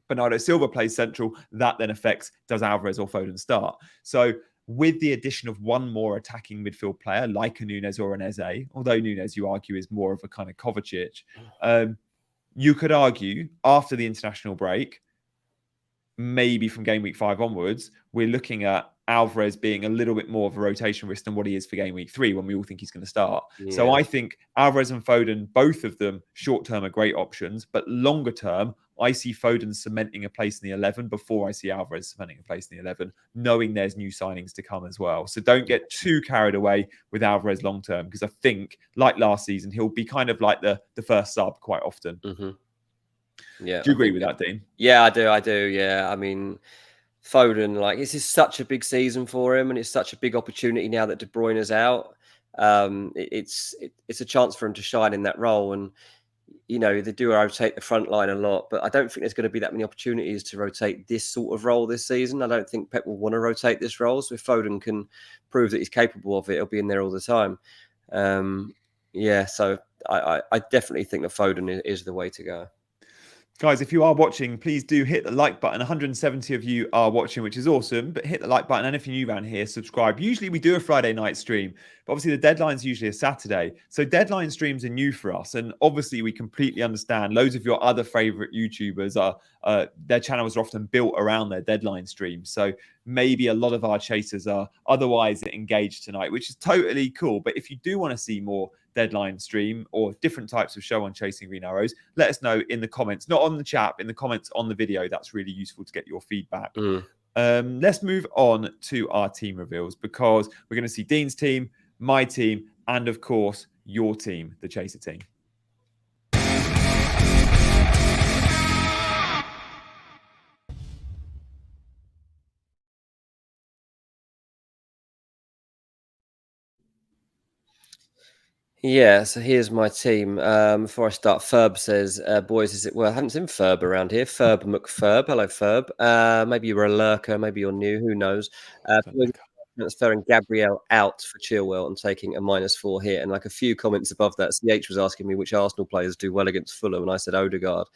Bernardo Silva plays central, that then affects does Alvarez or Foden start. So with the addition of one more attacking midfield player like a Nunes or an Eze, although Nunes, you argue, is more of a kind of Kovacic, you could argue after the international break, maybe from game week 5 onwards, we're looking at Alvarez being a little bit more of a rotation risk than what he is for game week 3 when we all think he's going to start. Yeah. So I think Alvarez and Foden, both of them short term are great options, but longer term, I see Foden cementing a place in the 11 before I see Alvarez cementing a place in the 11, knowing there's new signings to come as well. So don't get too carried away with Alvarez long term, because I think, like last season, he'll be kind of like the first sub quite often. Mm-hmm. Yeah. Do you agree with that, Dean? Yeah, I do. Yeah. I mean, Foden, like, this is such a big season for him, and it's such a big opportunity now that De Bruyne is out. It's a chance for him to shine in that role, and you know, they do rotate the front line a lot, but I don't think there's going to be that many opportunities to rotate this sort of role this season. I don't think Pep will want to rotate this role. So if Foden can prove that he's capable of it, he'll be in there all the time. So I definitely think that Foden is the way to go. Guys, if you are watching, please do hit the like button. 170 of you are watching, which is awesome. But hit the like button. And if you're new around here, subscribe. Usually we do a Friday night stream, but obviously the deadline's usually a Saturday. So deadline streams are new for us. And obviously we completely understand loads of your other favorite YouTubers are, their channels are often built around their deadline streams. So maybe a lot of our chasers are otherwise engaged tonight, which is totally cool. But if you do want to see more deadline stream or different types of show on Chasing Green Arrows, let us know in the comments, not on the chat, in the comments on the video. That's really useful to get your feedback. Let's move on to our team reveals, because we're going to see Dean's team, my team, and of course your team, the Chaser team. Yeah, so here's my team. Before I start, Ferb says, boys, is it, well, I haven't seen Ferb around here. Ferb McFerb. Hello, Ferb. Maybe you were a lurker, maybe you're new, who knows? Transferring Gabriel out for Chilwell and taking a -4 here. And like a few comments above that, CH was asking me which Arsenal players do well against Fulham, and I said Odegaard.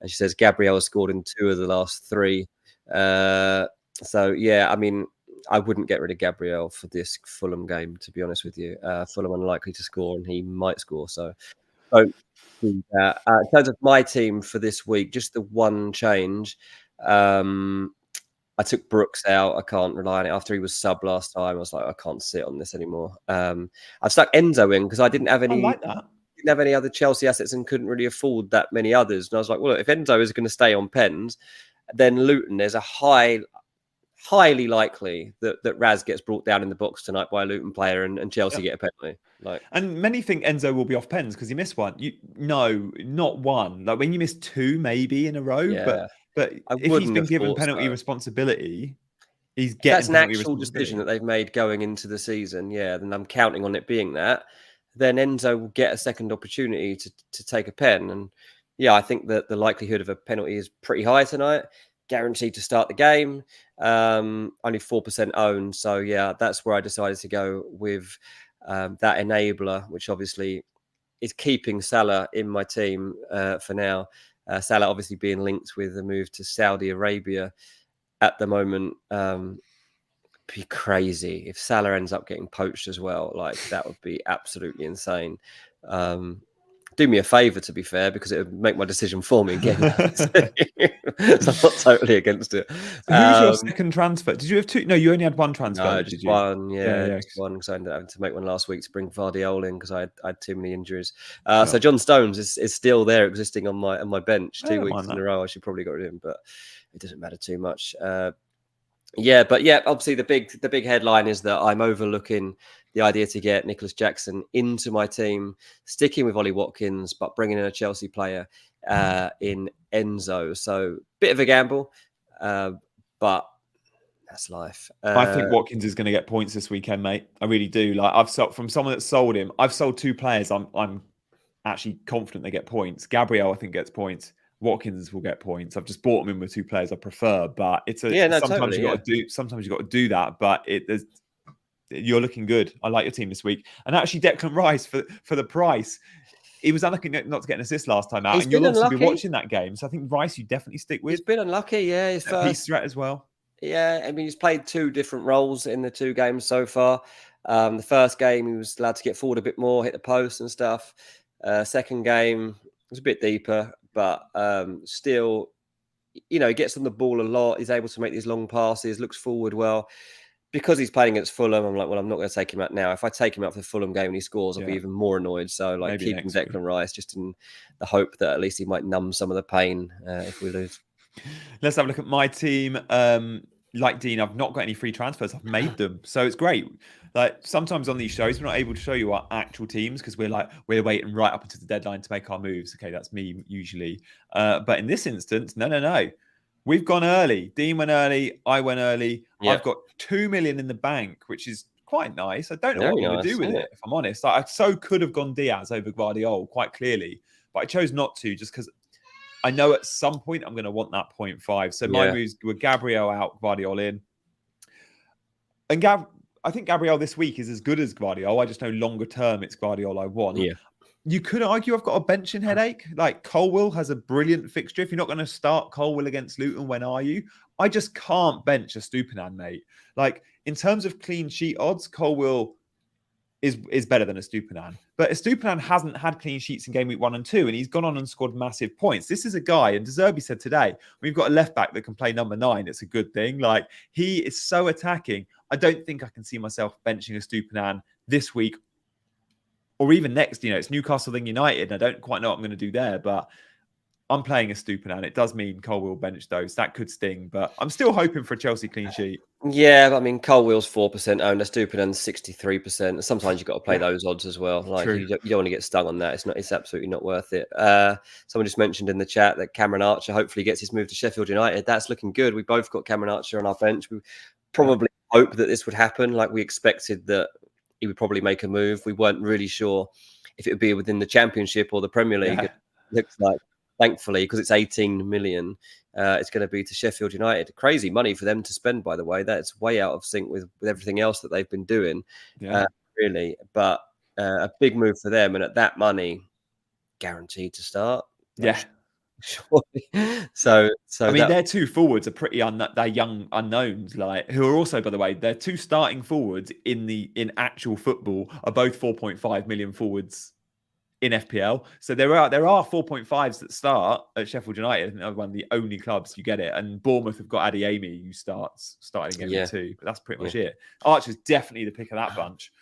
And she says Gabriel has scored in 2 of the last 3. So, yeah, I mean, I wouldn't get rid of Gabriel for this Fulham game, to be honest with you. Fulham unlikely to score, and he might score. So don't do that. In terms of my team for this week, just the one change. I took Brooks out. I can't rely on it. After he was sub last time, I was like, I can't sit on this anymore. I've stuck Enzo in because I didn't have any. I like that. Didn't have any other Chelsea assets and couldn't really afford that many others. And I was like, well, look, if Enzo is going to stay on pens, then Luton, there's a highly likely that Raz gets brought down in the box tonight by a Luton player and Chelsea get a penalty. And many think Enzo will be off pens because he missed one. No, not one. Like when you miss 2 maybe in a row, but if he's been given penalty responsibility, he's getting that's an actual decision that they've made going into the season. Yeah, then I'm counting on it being that. Then Enzo will get a second opportunity to take a pen. And yeah, I think that the likelihood of a penalty is pretty high tonight. Guaranteed to start the game. Only 4% owned. So yeah, that's where I decided to go with that enabler, which obviously is keeping Salah in my team for now. Salah obviously being linked with the move to Saudi Arabia at the moment. Be crazy if Salah ends up getting poached as well. Like that would be absolutely insane. Do me a favor, to be fair, because it would make my decision for me again. So I'm not totally against it. So who's your second transfer? Did you have 2? No, you only had 1 transfer. No, just one. Yeah, just one, because I ended up having to make one last week to bring Vardiol in because I had too many injuries. So John Stones is still there, existing on my bench 2 weeks in a row. I should probably get rid of him, but it doesn't matter too much. Yeah, but yeah, obviously the big headline is that I'm overlooking the idea to get Nicholas Jackson into my team, sticking with Ollie Watkins, but bringing in a Chelsea player in Enzo. So bit of a gamble, but that's life. I think Watkins is going to get points this weekend, mate. I really do. Like I've sold from someone that sold him. I've sold 2 players. I'm actually confident they get points. Gabriel, I think, gets points. Watkins will get points. I've just bought them in with 2 players I prefer, but no, sometimes totally, you got to do that. But you're looking good. I like your team this week, and actually Declan Rice for the price. He was unlucky not to get an assist last time out, He's and you'll been obviously be unlucky. watching that game. So I think Rice you definitely stick with. He's been unlucky, yeah. His Piece threat as well. Yeah, I mean, he's played 2 different roles in the 2 games so far. The first game, he was allowed to get forward a bit more, hit the post and stuff. Second game was a bit deeper, but still, he gets on the ball a lot. He's able to make these long passes, looks forward well. Because he's playing against Fulham, I'm like, well, I'm not going to take him out now. If I take him out for the Fulham game and he scores, I'll be even more annoyed. So, like, maybe keeping Declan Rice just in the hope that at least he might numb some of the pain if we lose. Let's have a look at my team. Like Dean, I've not got any free transfers. I've made them, so it's great. Like sometimes on these shows, we're not able to show you our actual teams because we're waiting right up until the deadline to make our moves. Okay, that's me usually, but in this instance, no. We've gone early. Dean went early. I went early. Yeah. I've got 2 million in the bank, which is quite nice. I don't know what I'm going to do with yeah. it, if I'm honest. I so could have gone Diaz over Guardiola quite clearly, but I chose not to just because I know at some point I'm going to want that 0.5. So my moves were Gabriel out, Guardiola in. And I think Gabriel this week is as good as Guardiola. I just know longer term it's Guardiola I want. Yeah. You could argue I've got a benching headache. Like Colwill has a brilliant fixture. If you're not going to start Colwill against Luton, when are you? I just can't bench a Stupinan, mate. Like in terms of clean sheet odds, Colwill is better than a Stupinan. But a Stupinan hasn't had clean sheets in game week 1 and 2, and he's gone on and scored massive points. This is a guy, and De Zerbi said today, we've got a left back that can play number 9. It's a good thing. Like he is so attacking. I don't think I can see myself benching a Stupinan this week or even next. It's Newcastle then United. And I don't quite know what I'm going to do there, but I'm playing a Stupinan. It does mean Cole will bench those. That could sting, but I'm still hoping for a Chelsea clean sheet. Yeah, I mean, Colwill's 4% owned, Estupinan's 63%. Sometimes you've got to play those odds as well. Like you don't want to get stung on that. It's absolutely not worth it. Someone just mentioned in the chat that Cameron Archer hopefully gets his move to Sheffield United. That's looking good. We both got Cameron Archer on our bench. We probably hoped that this would happen. Like we expected that he would probably make a move. We weren't really sure if it would be within the Championship or the Premier League. It looks like, thankfully, because it's 18 million. It's going to be to Sheffield United. Crazy money for them to spend, by the way. That's way out of sync with everything else that they've been doing, really. But a big move for them. And at that money, guaranteed to start. So I mean, their 2 forwards are pretty they're young unknowns, like who are also, by the way, their 2 starting forwards in actual football are both 4.5 million forwards in FPL. So there are 4.5s that start at Sheffield United. I think they're one of the only clubs you get it. And Bournemouth have got Adeyemi who starting game 2. But that's pretty much it. Archer's definitely the pick of that bunch.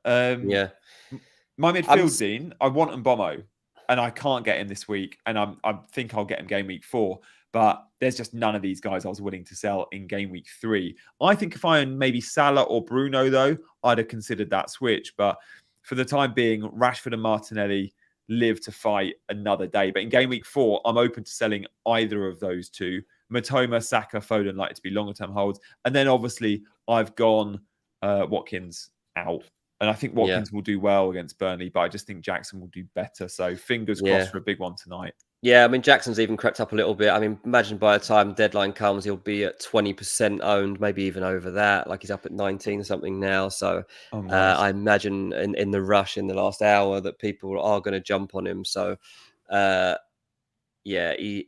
My midfield, Dean, I want Mbomo, and I can't get him this week. And I think I'll get him game week 4. But there's just none of these guys I was willing to sell in game week 3. I think if I own maybe Salah or Bruno, though, I'd have considered that switch. But for the time being, Rashford and Martinelli live to fight another day. But in game week 4, I'm open to selling either of those 2. Matoma, Saka, Foden likely to be longer term holds. And then obviously I've gone Watkins out. And I think Watkins will do well against Burnley, but I just think Jackson will do better. So fingers crossed for a big one tonight. Yeah, I mean, Jackson's even crept up a little bit. I mean, imagine by the time deadline comes, he'll be at 20% owned, maybe even over that. Like he's up at 19 something now. So nice. I imagine in the rush in the last hour that people are going to jump on him. So he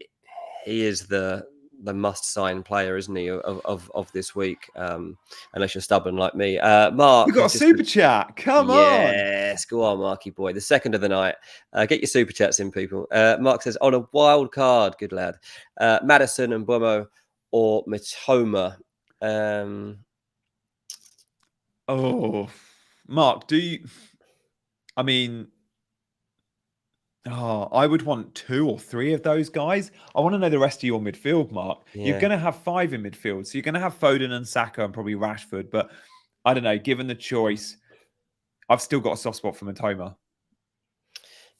is the must-sign player, isn't he, of this week? Unless you're stubborn like me. Mark, we've got a super chat. Come on. Yes, go on, Marky boy. The second of the night. Get your super chats in, people. Mark says, on a wild card, good lad. Madison and Mbomo or Matoma. Mark, do you... I mean... Oh, I would want 2 or 3 of those guys. I want to know the rest of your midfield, Mark. You're Yeah. going to have 5 in midfield. So you're going to have Foden and Saka and probably Rashford. But I don't know, given the choice, I've still got a soft spot for Matoma.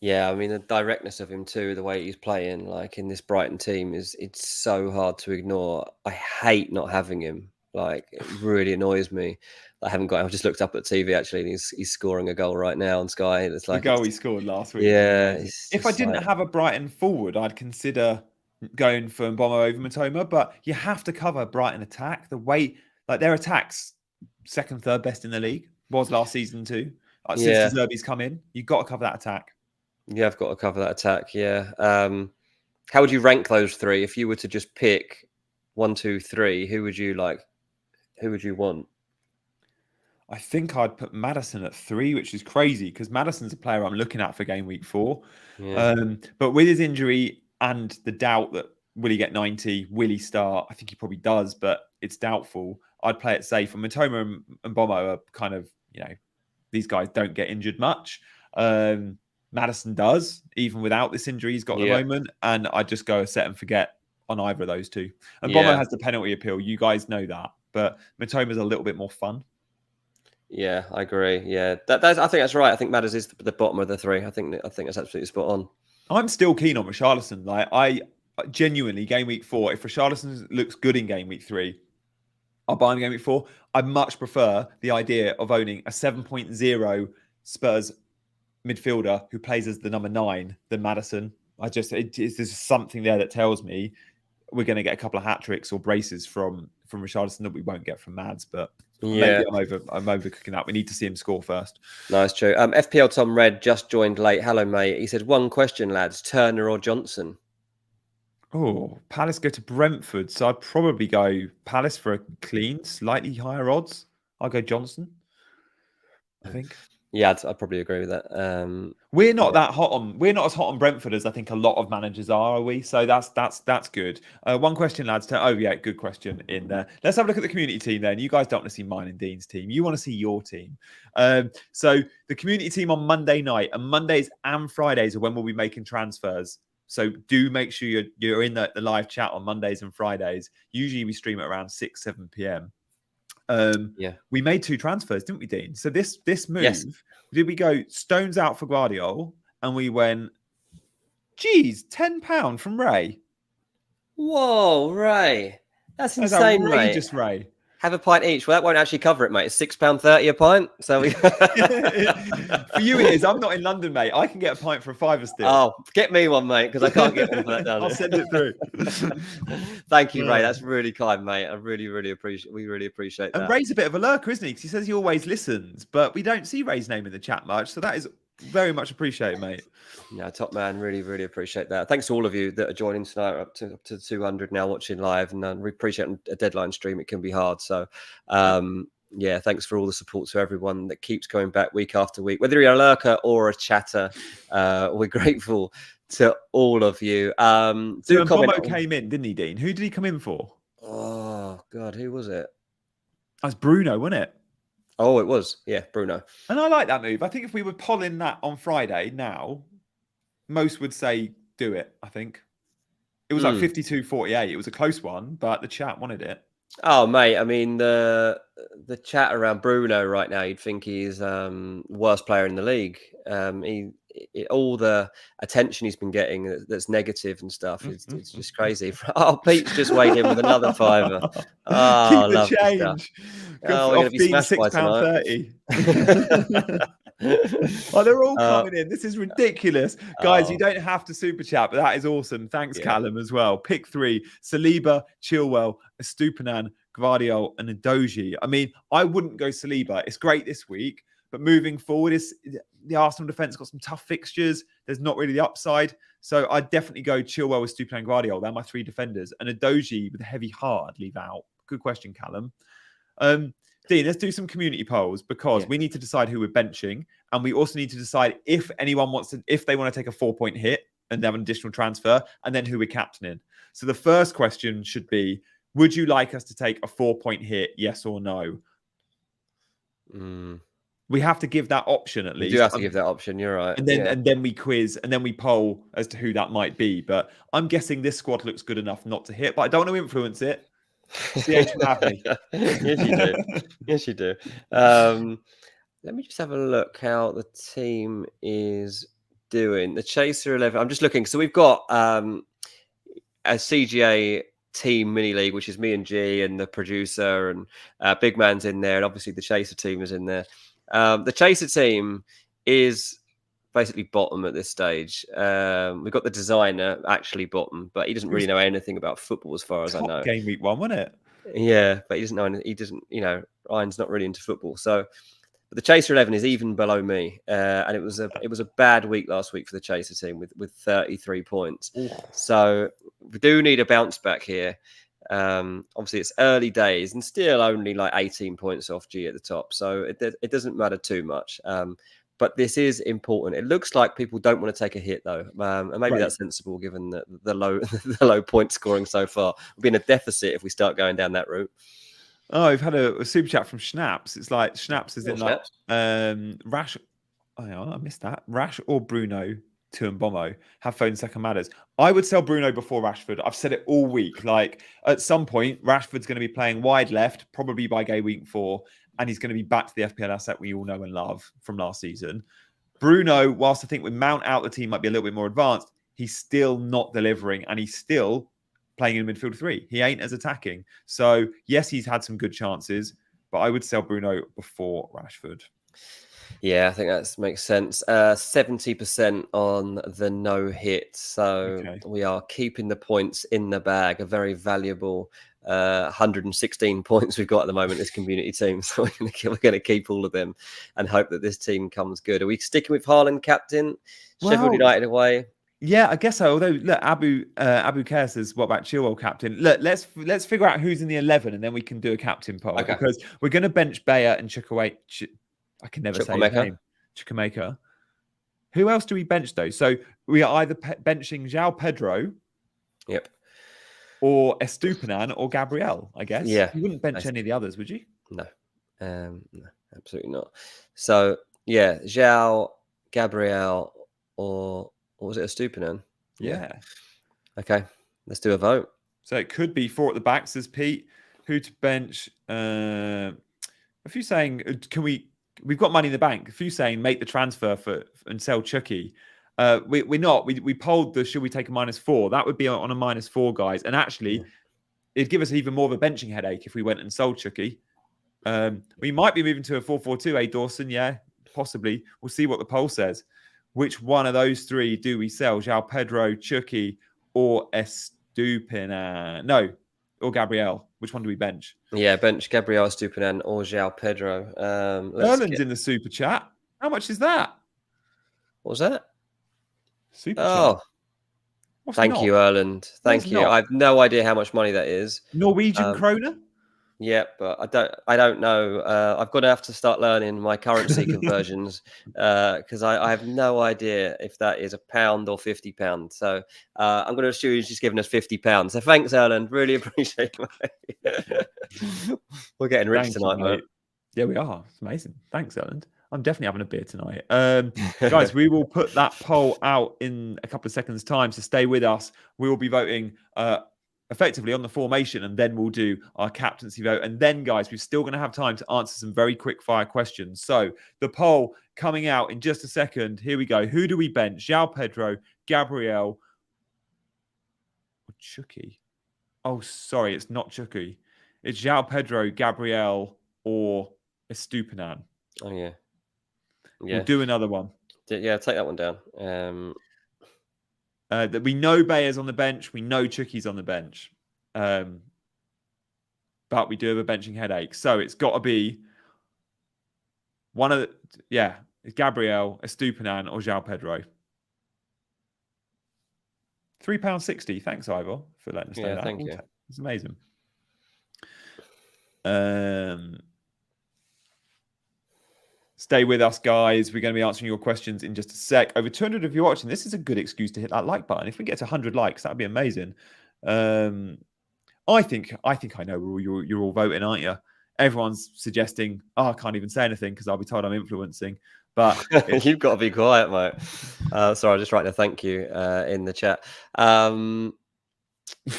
Yeah, I mean the directness of him too, the way he's playing, like in this Brighton team, it's so hard to ignore. I hate not having him. Like it really annoys me. I haven't got. I've just looked up at TV actually, and he's scoring a goal right now on Sky. It's The like goal he scored last week was yeah, amazing. it's If I just didn't like have a Brighton forward, I'd consider going for Mboma over Matoma. But you have to cover Brighton attack. The way, like their attack's second, third best in the league. Was last season too. Since yeah, De Zerbi's come in, you've got to cover that attack. you have got to cover that attack. Yeah. How would you rank those three if you were to just pick 1, 2, 3? Who would you like? Who would you want? I think I'd put Maddison at 3, which is crazy because Maddison's a player I'm looking at for game week 4. Yeah, But with his injury and the doubt that will he get 90, will he start? I think he probably does, but it's doubtful. I'd play it safe. And Matoma and Bomo are kind of, these guys don't get injured much. Maddison does, even without this injury he's got at the yeah, moment. And I'd just go set and forget on either of those two. And Bomo yeah. has the penalty appeal. You guys know that. But Matoma's a little bit more fun. Yeah, I agree. Yeah, I think that's right. I think Madders is the bottom of the 3. I think that's absolutely spot on. I'm still keen on Richarlison. Like I genuinely, game week 4, if Richarlison looks good in game week 3, I'll buy him game week 4. I much prefer the idea of owning a 7.0 Spurs midfielder who plays as the number 9 than Maddison. There's something there that tells me we're going to get a couple of hat tricks or braces from Richarlison that we won't get from Mads, but Yeah, maybe I'm overcooking that. We need to see him score first. nice, true. FPL Tom Red just joined late. Hello, mate. He said, 1 question, lads: Turner or Johnson? Oh, Palace go to Brentford, so I'd probably go Palace for a clean, slightly higher odds. I'll go Johnson, I think. Yeah, I'd probably agree with that. We're not as hot on Brentford as I think a lot of managers are we? So that's good. One question, lads. Good question in there. Let's have a look at the community team then. You guys don't want to see mine and Dean's team. You want to see your team. So the community team on Monday night, and Mondays and Fridays are when we'll be making transfers. So do make sure you're in the live chat on Mondays and Fridays. Usually we stream at around 6, 7 p.m. We made 2 transfers, didn't we, Dean? So this move, yes. Did we go Stones out for Guardiola, and we went, geez, £10 from Ray. Whoa, Ray, that's insane, outrageous, mate. Ray. Have a pint each. Well, that won't actually cover it, mate. It's £6.30 a pint. So we... For you, it is. I'm not in London, mate. I can get a pint for a £5 still. Oh, get me one, mate, because I can't get one for that down I'll send it through. Thank you, Ray. That's really kind, mate. I really appreciate. We really appreciate that. And Ray's a bit of a lurker, isn't he? Because he says he always listens, but we don't see Ray's name in the chat much. So that is very much appreciated, mate. Yeah, top man. Really appreciate that. Thanks to all of you that are joining tonight. Up to 200 now watching live, and we appreciate a deadline stream. It can be hard. So, yeah, thanks for all the support to everyone that keeps coming back week after week. Whether you're a lurker or a chatter, we're grateful to all of you. Bomo came in, didn't he, Dean? Who did he come in for? Oh God, who was it? That's Bruno, wasn't it? Oh, it was. Yeah, Bruno. And I like that move. I think if we were polling that on Friday now, most would say do it, I think. It was like 52-48. It was a close one, but the chat wanted it. Oh, mate. I mean, the chat around Bruno right now, you'd think he's worst player in the league. All the attention he's been getting that's negative and stuff, it's just crazy. Oh, Pete's just weighed in with another £5. Oh, keep the change. Oh, we're going to be smashed by £6.30. Oh, they're all coming in. This is ridiculous. Guys, you don't have to super chat, but that is awesome. Thanks, Callum, as well. Pick 3, Saliba, Chilwell, Estupinan, Gvardiol, and Ndoji. I mean, I wouldn't go Saliba. It's great this week, but moving forward, the Arsenal defence got some tough fixtures. There's not really the upside. So I'd definitely go Chilwell with Estupinan and Gvardiol. They're my 3 defenders. And Ndoji with a heavy heart, I'd leave out. Good question, Callum. Dean, let's do some community polls because we need to decide who we're benching, and we also need to decide if they want to take a 4-point hit and have an additional transfer, and then who we're captaining. So the first question should be: would you like us to take a 4-point hit? Yes or no? We have to give that option at We do least. have to give that option. You're right. And then we quiz and then we poll as to who that might be. But I'm guessing this squad looks good enough not to hit, but I don't want to influence it. CH will have me. Yes, you do. Yes, you do. Let me just have a look how the team is doing. The Chaser 11. I'm just looking. So we've got a CGA team mini league, which is me and G and the producer, and Big Man's in there, and obviously the Chaser team is in there. The Chaser team is basically bottom at this stage. We've got the designer actually bottom, but he doesn't really know anything about football as far as I know. Game week 1, wasn't it? Yeah, but he doesn't know. He doesn't. Ryan's not really into football, so. But the Chaser 11 is even below me, and it was a bad week last week for the Chaser team with 33 points. Ooh. So we do need a bounce back here. Obviously, it's early days and still only like 18 points off G at the top, so it doesn't matter too much. But this is important. It looks like people don't want to take a hit though, and maybe that's sensible given the low point scoring so far. We'll be in a deficit if we start going down that route. Oh, we've had a super chat from Schnaps. It's like Schnaps is in like Rash. Oh, yeah, I missed that. Rash or Bruno to Mbomo have phone second matters. I would sell Bruno before Rashford. I've said it all week. Like at some point, Rashford's going to be playing wide left, probably by game week 4, and he's going to be back to the FPL asset we all know and love from last season. Bruno, whilst I think with Mount out, the team might be a little bit more advanced, he's still not delivering, and he's still playing in midfield 3. He ain't as attacking. So, yes, he's had some good chances, but I would sell Bruno before Rashford. Yeah, I think that makes sense. 70% on the no hit. So we are keeping the points in the bag. A very valuable 116 points we've got at the moment, this community team. So we're going to keep all of them and hope that this team comes good. Are we sticking with Haaland captain? Sheffield United away? Yeah, I guess so. Although, look, Abu Kerr says, "What about Chilwell captain?" Look, let's figure out who's in the 11, and then we can do a captain poll because we're going to bench Bayer and Chukwuemeka. I can never say his name. Chukwuemeka. Who else do we bench though? So we are either benching João Pedro, or Estupinan or Gabriel. I guess. Yeah, you wouldn't bench any of the others, would you? No, no, absolutely not. So yeah, João, Gabriel, or. What was it, Estupinan? Yeah. Okay, let's do a vote. So it could be 4 at the back, says Pete. Who to bench? A few saying, we've got money in the bank. A few saying, make the transfer and sell Chucky. We're not. We polled should we take a -4? That would be on a -4, guys. And actually, it'd give us even more of a benching headache if we went and sold Chucky. We might be moving to a 4-4-2, Dawson? Yeah, possibly. We'll see what the poll says. Which one of those 3 do we sell? João Pedro, Chucky, or Estupinan? No, or Gabriel. Which one do we bench? Yeah, bench Gabriel, Estupinan, or João Pedro. Erland's in the super chat. How much is that? What was that? Super chat. Thank you, Erland. Thank you. I have no idea how much money that is. Norwegian kroner? Yeah, but I don't know. I've got to have to start learning my currency conversions because I have no idea if that is £1 or £50. So I'm going to assume he's just giving us £50. So thanks, Erland. Really appreciate it. We're getting rich tonight, mate. Yeah, we are. It's amazing. Thanks, Erland. I'm definitely having a beer tonight. Guys, we will put that poll out in a couple of seconds' time, so stay with us. We will be voting effectively on the formation, and then we'll do our captaincy vote. And then, guys, we're still going to have time to answer some very quick fire questions. So the poll coming out in just a second. Here we go. Who do we bench? João Pedro, Gabriel, or Chucky? Oh, sorry, it's not Chucky. It's João Pedro, Gabriel, or Estupinan. Oh, yeah. We'll do another one. Yeah, take that one down. That we know Bayer's on the bench. We know Chucky's on the bench. But we do have a benching headache. So it's got to be one of the... Yeah, it's Gabriel, Estupinan, or João Pedro. £3.60. Thanks, Ivor, for letting us know that. Thank you. It's amazing. Stay with us, guys. We're going to be answering your questions in just a sec. Over 200 of you watching. This is a good excuse to hit that like button. If we get to 100 likes, that'd be amazing. I think I know you're all voting, aren't you? everyone's suggesting, I can't even say anything because I'll be told I'm influencing. But you've got to be quiet, mate. Sorry, I'll just write a thank you in the chat.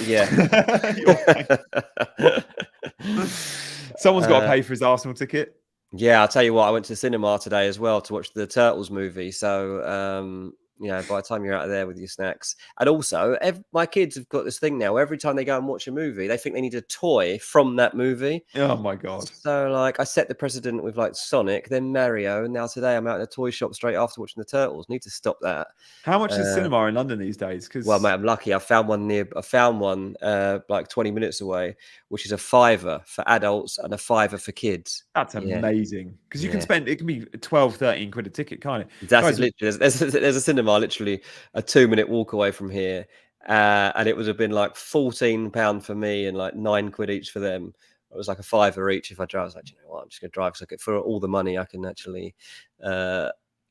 Yeah. Someone's got to pay for his Arsenal ticket. Yeah, I'll tell you what, I went to the cinema today as well to watch the Turtles movie. So, by the time you're out of there with your snacks. And also, my kids have got this thing now. Every time they go and watch a movie, they think they need a toy from that movie. Oh, my God. So, like, I set the precedent with, like, Sonic, then Mario, and now today I'm out in a toy shop straight after watching the Turtles. Need to stop that. How much is cinema in London these days? Well, mate, I'm lucky. I found one like 20 minutes away, which is a £5 for adults and a £5 for kids. That's amazing. Because you can spend, it can be 12, 13 quid a ticket, can't it? That's literally, there's a cinema literally a 2-minute walk away from here. And it would have been like £14 for me and like 9 quid each for them. It was like a £5 each if I drive. I was like, you know what, I'm just going to drive because for all the money I can actually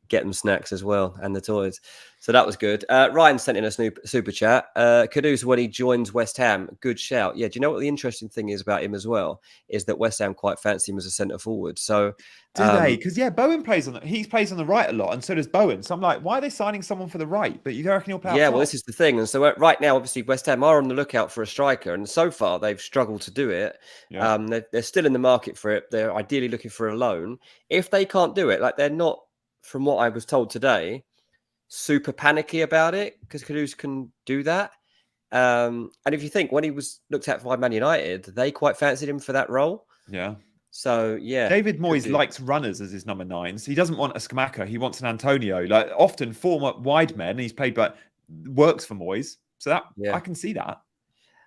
get them snacks as well and the toys. So that was good. Ryan sent in a super chat. Kudus, when he joins West Ham, good shout. Yeah, do you know what the interesting thing is about him as well? Is that West Ham quite fancy him as a centre forward. So do they? Because Bowen plays on he plays on the right a lot, and so does Bowen. So I'm like, why are they signing someone for the right? But you reckon he'll play? Yeah, well, this is the thing. And so right now, obviously, West Ham are on the lookout for a striker, and so far they've struggled to do it. Yeah. They're still in the market for it. They're ideally looking for a loan. If they can't do it, like they're not, from what I was told today, super panicky about it because Kudus can do that. And if you think when he was looked at by Man United, they quite fancied him for that role. Yeah. So, yeah. David Moyes likes runners as his number 9s. He doesn't want a Scamacca. He wants an Antonio. Like often former wide men, he's played, but works for Moyes. So that I can see that.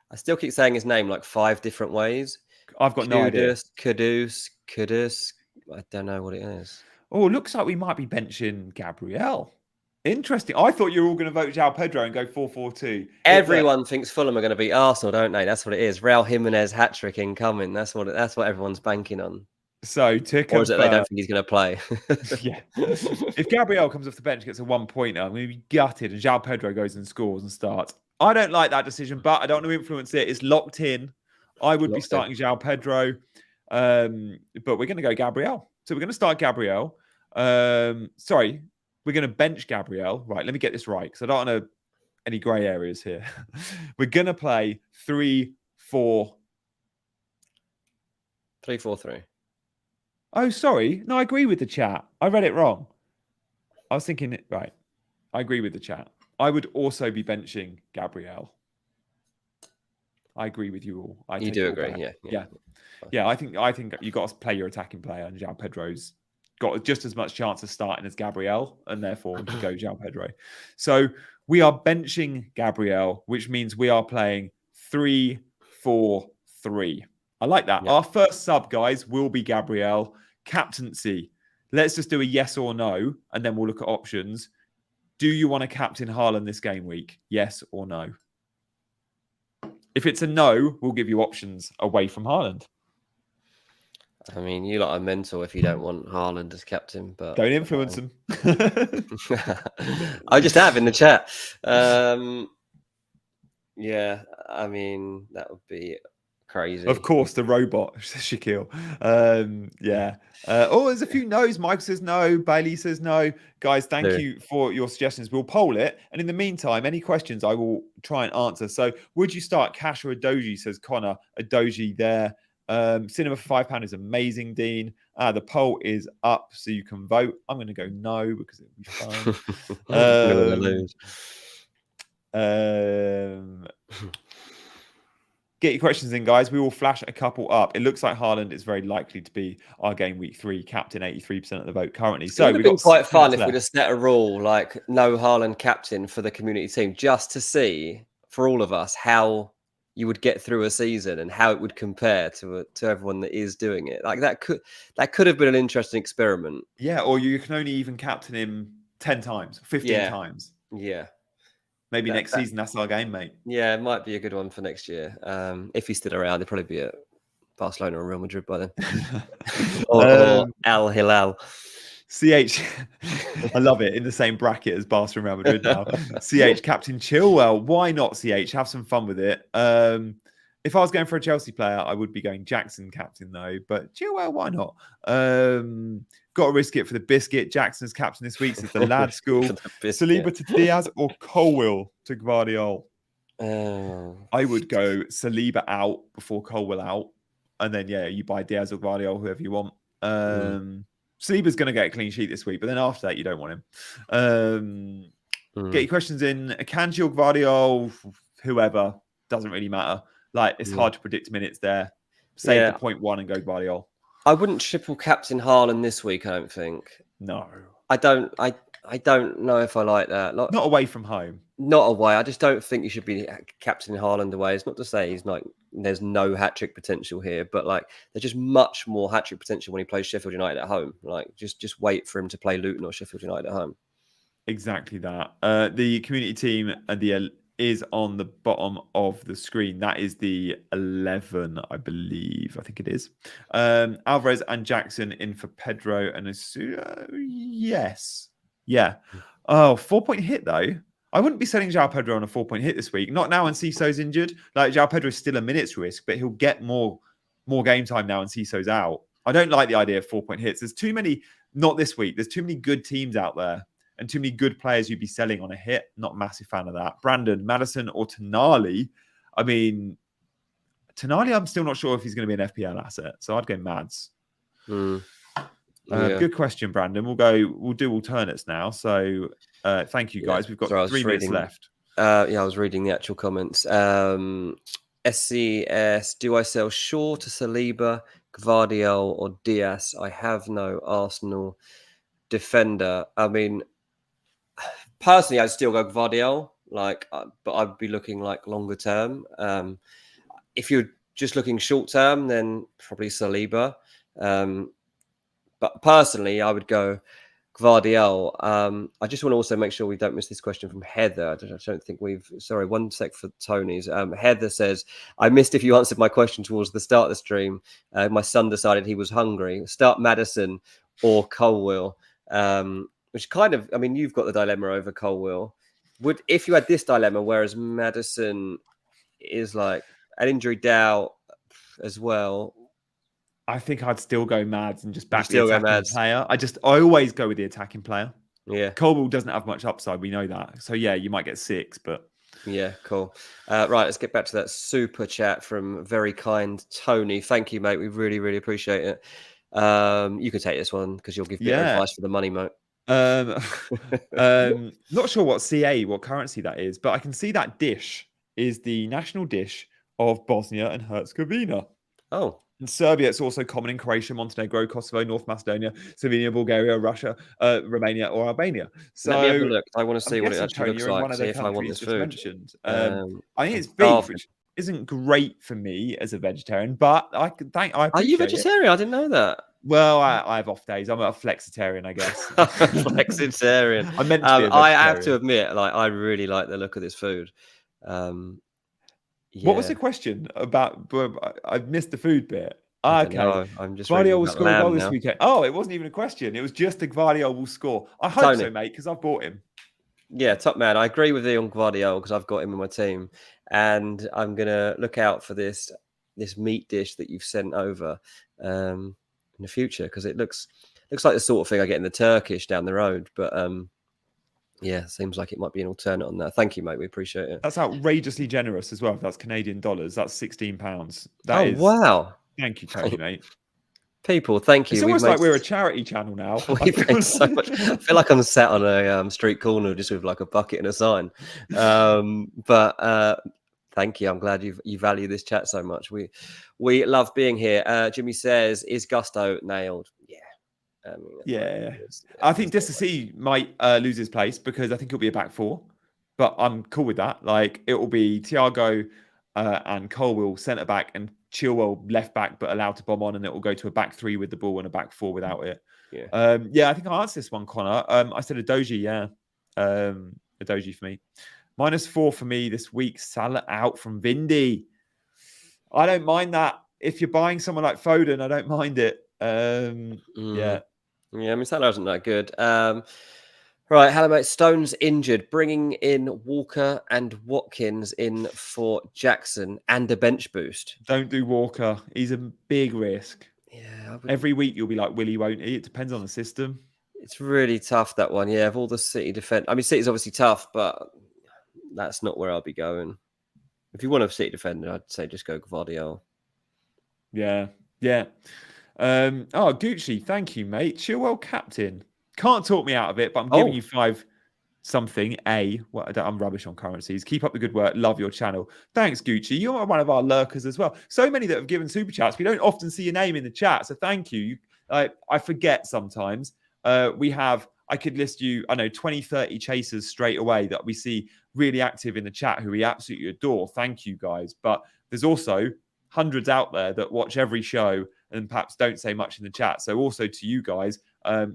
I still keep saying his name like 5 different ways. I've got no idea. Kudus. I don't know what it is. Oh, it looks like we might be benching Gabriel. Interesting. I thought you were all going to vote João Pedro and go 4-4-2. Everyone thinks Fulham are going to beat Arsenal, don't they? That's what it is. Raul Jimenez hat-trick incoming. That's what everyone's banking on. So to confirm, or is it they don't think he's going to play? Yeah. If Gabriel comes off the bench, gets a 1-pointer, I'm going to be gutted, and João Pedro goes and scores and starts. I don't like that decision, but I don't want to influence it. It's locked in. I would be starting João Pedro, but we're going to go Gabriel. So we're going to start Gabriel. Sorry. We're going to bench Gabriel. Right, let me get this right because I don't want any grey areas here. We're going to play 3-4. 3-4-3. Oh, sorry. No, I agree with the chat. I read it wrong. I was thinking, right. I agree with the chat. I would also be benching Gabriel. I agree with you all. You do agree, yeah. I think you got to play your attacking player, and João Pedro's got just as much chance of starting as Gabriel, and therefore go João Pedro. So we are benching Gabriel, which means we are playing 3-4-3. I like that. Yep. Our first sub, guys, will be Gabriel. Captaincy. Let's just do a yes or no, and then we'll look at options. Do you want to captain Haaland this game week? Yes or no? If it's a no, we'll give you options away from Haaland. I mean, you lot are mental if you don't want Haaland as captain, but don't influence him. I just have in the chat. Yeah, I mean that would be crazy. Of course, the robot Shaquille. Yeah. There's a few no's. Mike says no. Bailey says no. Guys, thank you for your suggestions. We'll poll it, and in the meantime, any questions I will try and answer. So, would you start Cash or Adoji? Says Connor. Adoji there. Cinema for £5 is amazing, Dean. The poll is up, so you can vote. I'm going to go no because it'll be fun. Get your questions in, guys. We will flash a couple up. It looks like Haaland is very likely to be our game week 3 captain, 83% of the vote currently. So we've got quite fun if we just set a rule like no Haaland captain for the community team, just to see for all of us how you would get through a season and how it would compare to everyone that is doing it. Like that could have been an interesting experiment. Yeah, or you can only even captain him 10 times, 15 times. Yeah. Maybe next season, that's our game, mate. Yeah, it might be a good one for next year. If he's still around, he'll probably be at Barcelona or Real Madrid by then. or Al Hilal. CH, I love it, in the same bracket as Barca and Real Madrid now. CH, Captain Chilwell. Why not, CH? Have some fun with it. If I was going for a Chelsea player, I would be going Jackson captain though. But Chilwell, why not? Got to risk it for the biscuit. Jackson's captain this week is the lad school. Saliba to Diaz or Colwill to Gvardiol. I would go Saliba out before Colwill out, and then you buy Diaz or Gvardiol, whoever you want. Saliba's going to get a clean sheet this week, but then after that, you don't want him. Get your questions in. Akanji or Gvardiol, whoever, doesn't really matter. Like, it's hard to predict minutes there. Save the 0.1 and go Gvardiol. I wouldn't triple captain Haaland this week, I don't think. No. I don't know if I like that. Not away from home. Not away. I just don't think you should be captaining Haaland away. It's not to say he's like there's no hat-trick potential here, but like there's just much more hat-trick potential when he plays Sheffield United at home. Like just wait for him to play Luton or Sheffield United at home. Exactly that. The community team is on the bottom of the screen. That is the 11, I believe. I think it is. Alvarez and Jackson in for Pedro and Asuda. Yes. Yeah. Oh, 4-point hit though. I wouldn't be selling João Pedro on a 4-point hit this week. Not now when Cisso's injured. Like, João Pedro is still a minutes risk, but he'll get more game time now when Cisso's out. I don't like the idea of 4-point hits. There's too many, not this week. There's too many good teams out there and too many good players you'd be selling on a hit. Not a massive fan of that. Brandon, Maddison or Tonali? I mean, Tonali, I'm still not sure if he's going to be an FPL asset. So I'd go Mads. Good question, Brandon. We'll do alternates now. So thank you guys. We've got 3 minutes left. I was reading the actual comments. SCS, do I sell Shaw to Saliba, Gvardiol or Diaz? I have no Arsenal defender. I mean, personally, I'd still go Gvardiol, but I'd be looking like longer term. If you're just looking short term, then probably Saliba. But personally, I would go Gvardiol. I just want to also make sure we don't miss this question from Heather. I don't think sorry, one sec for Tony's. Heather says, I missed if you answered my question towards the start of the stream. My son decided he was hungry. Start Maddison or Colwill. Which kind of, I mean, you've got the dilemma over Colwill. If you had this dilemma, whereas Maddison is like an injury doubt as well, I think I'd still go Mads and just back the attacking player. I always go with the attacking player. Yeah. Colwill doesn't have much upside. We know that. So yeah, you might get 6, but yeah, cool. Right, let's get back to that super chat from very kind Tony. Thank you, mate. We really, really appreciate it. You can take this one because you'll give bit of advice for the money, mate. Not sure what currency that is, but I can see that dish is the national dish of Bosnia and Herzegovina. Oh. In Serbia, it's also common in Croatia, Montenegro, Kosovo, North Macedonia, Slovenia, Bulgaria, Russia, Romania, or Albania. So let me have a look. I want to see what it actually looks like. See if I want this food. I think it's beef, which isn't great for me as a vegetarian, but I Are you vegetarian? I didn't know that. Well, I have off days. I'm a flexitarian, I guess. Flexitarian. I meant to be a vegetarian. I have to admit, I really like the look of this food. What was the question about? I missed the food bit. Okay. I'm just Gvardiol will score a goal this weekend. Oh, it wasn't even a question. It was just the Gvardiol will score. I hope so, mate, because I've bought him. Yeah, top man. I agree with you on Gvardiol because I've got him in my team, and I'm gonna look out for this meat dish that you've sent over in the future because it looks like the sort of thing I get in the Turkish down the road, but yeah, seems like it might be an alternate on that. Thank you, mate. We appreciate it. That's outrageously generous as well. If that's Canadian dollars, that's £16. Wow. Thank you, Tony, mate. People, thank you. It's almost like we're a charity channel now. We've made so much. I feel like I'm sat on a street corner just with like a bucket and a sign. But thank you. I'm glad you value this chat so much. We love being here. Jimmy says, is Gusto nailed? Yeah. I think Disasi might lose his place because I think it'll be a back 4, but I'm cool with that. Like, it will be Thiago and Colwill centre back and Chilwell left back, but allowed to bomb on, and it will go to a back 3 with the ball and a back 4 without it. I think I answered this one, Connor. I said Adoji, Adoji for me. -4 for me this week. Salah out from Vindy. I don't mind that. If you're buying someone like Foden, I don't mind it. Yeah, I mean, Salah isn't that good. Right, hello mate. Stone's injured, bringing in Walker and Watkins in for Jackson and a bench boost. Don't do Walker. He's a big risk. Yeah, Every week you'll be like, will he, won't he? It depends on the system. it's really tough, that one. Yeah, of all the City defense. I mean, City's obviously tough, but that's not where I'll be going. If you want a City defender, I'd say just go Gvardiol. Yeah. Gucci, thank you, mate. Chilwell captain. Can't talk me out of it, but I'm giving you 5 something. I'm rubbish on currencies. Keep up the good work. Love your channel. Thanks, Gucci. You're one of our lurkers as well. So many that have given super chats. We don't often see your name in the chat, so thank you. I forget sometimes. I could list you, 20, 30 chasers straight away that we see really active in the chat who we absolutely adore. Thank you, guys. But there's also hundreds out there that watch every show and perhaps don't say much in the chat. So also to you guys,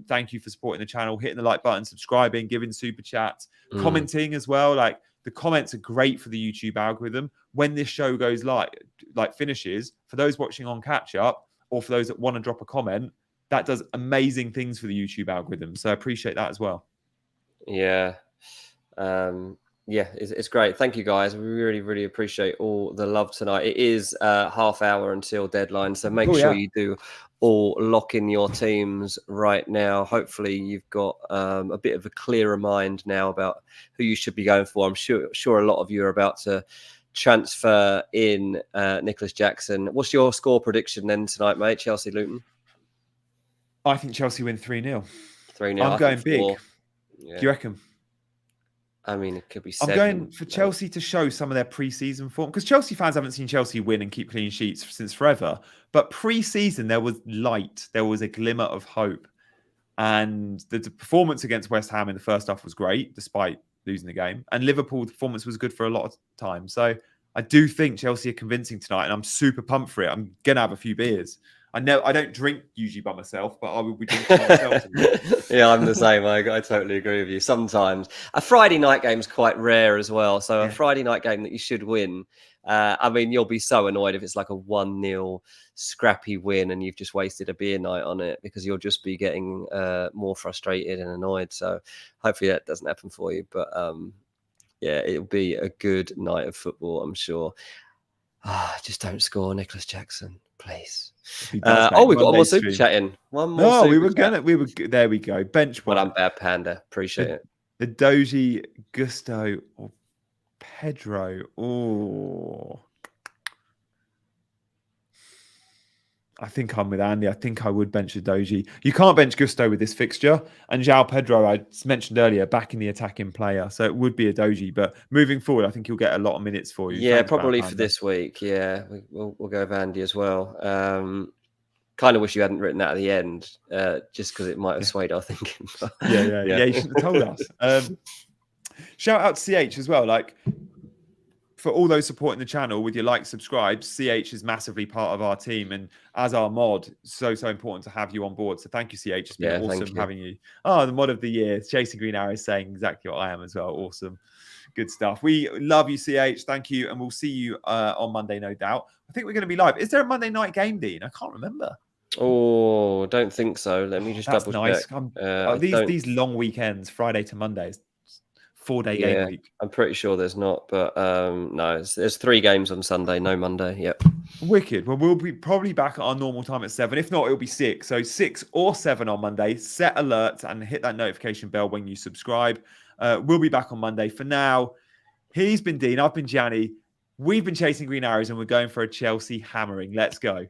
thank you for supporting the channel, hitting the like button, subscribing, giving super chats, commenting as well. Like, the comments are great for the YouTube algorithm. When this show goes finishes, for those watching on catch up or for those that want to drop a comment, that does amazing things for the YouTube algorithm. So I appreciate that as well. Yeah. It's great. Thank you, guys. We really, really appreciate all the love tonight. It is half hour until deadline, so make sure you do all lock in your teams right now. Hopefully, you've got a bit of a clearer mind now about who you should be going for. I'm sure a lot of you are about to transfer in Nicholas Jackson. What's your score prediction then tonight, mate? Chelsea Luton. I think Chelsea win 3-0. 3-0. I'm going big. Yeah. Do you reckon? I mean, it could be 7. I'm going for Chelsea to show some of their pre-season form, because Chelsea fans haven't seen Chelsea win and keep clean sheets since forever. But pre-season, there was light. There was a glimmer of hope. And the performance against West Ham in the first half was great, despite losing the game. And Liverpool's performance was good for a lot of time. So I do think Chelsea are convincing tonight, and I'm super pumped for it. I'm going to have a few beers. I know I don't drink usually by myself, but I will be drinking by myself. Yeah, I'm the same. I totally agree with you. Sometimes a Friday night game is quite rare as well. So a Friday night game that you should win. I mean, you'll be so annoyed if it's like a 1-0 scrappy win and you've just wasted a beer night on it, because you'll just be getting more frustrated and annoyed. So hopefully that doesn't happen for you. But it'll be a good night of football, I'm sure. Just don't score Nicholas Jackson, please. We've got one more super chat in. One more. There we go. Bench one. Well, I'm bad panda. Appreciate it. The Doji, Gusto, or Pedro. Oh, I think I'm with Andy. I think I would bench a Doji. You can't bench Gusto with this fixture. And João Pedro, I mentioned earlier, back in the attacking player. So it would be a Doji. But moving forward, I think he'll get a lot of minutes for you. Yeah, thanks, probably for this week. Yeah, we'll go with Andy as well. Kind of wish you hadn't written that at the end, just because it might have swayed our thinking. Yeah, you should have told us. Shout out to CH as well. Like, for all those supporting the channel with your like, subscribe, CH is massively part of our team. And as our mod, so important to have you on board. So thank you, CH. It's been awesome having you. Oh, the mod of the year. Chasing Green Arrow is saying exactly what I am as well. Awesome. Good stuff. We love you, CH. Thank you. And we'll see you on Monday, no doubt. I think we're going to be live. Is there a Monday night game, Dean? I can't remember. Oh, don't think so. Let me just double check. These long weekends, Friday to Mondays. 4-day game week. I'm pretty sure there's not, but no, there's 3 games on Sunday, no Monday. Yep. Wicked. Well, we'll be probably back at our normal time at 7. If not, it'll be 6. So 6 or 7 on Monday. Set alerts and hit that notification bell when you subscribe. We'll be back on Monday. For now, he's been Dean. I've been Gianni. We've been chasing Green Arrows, and we're going for a Chelsea hammering. Let's go.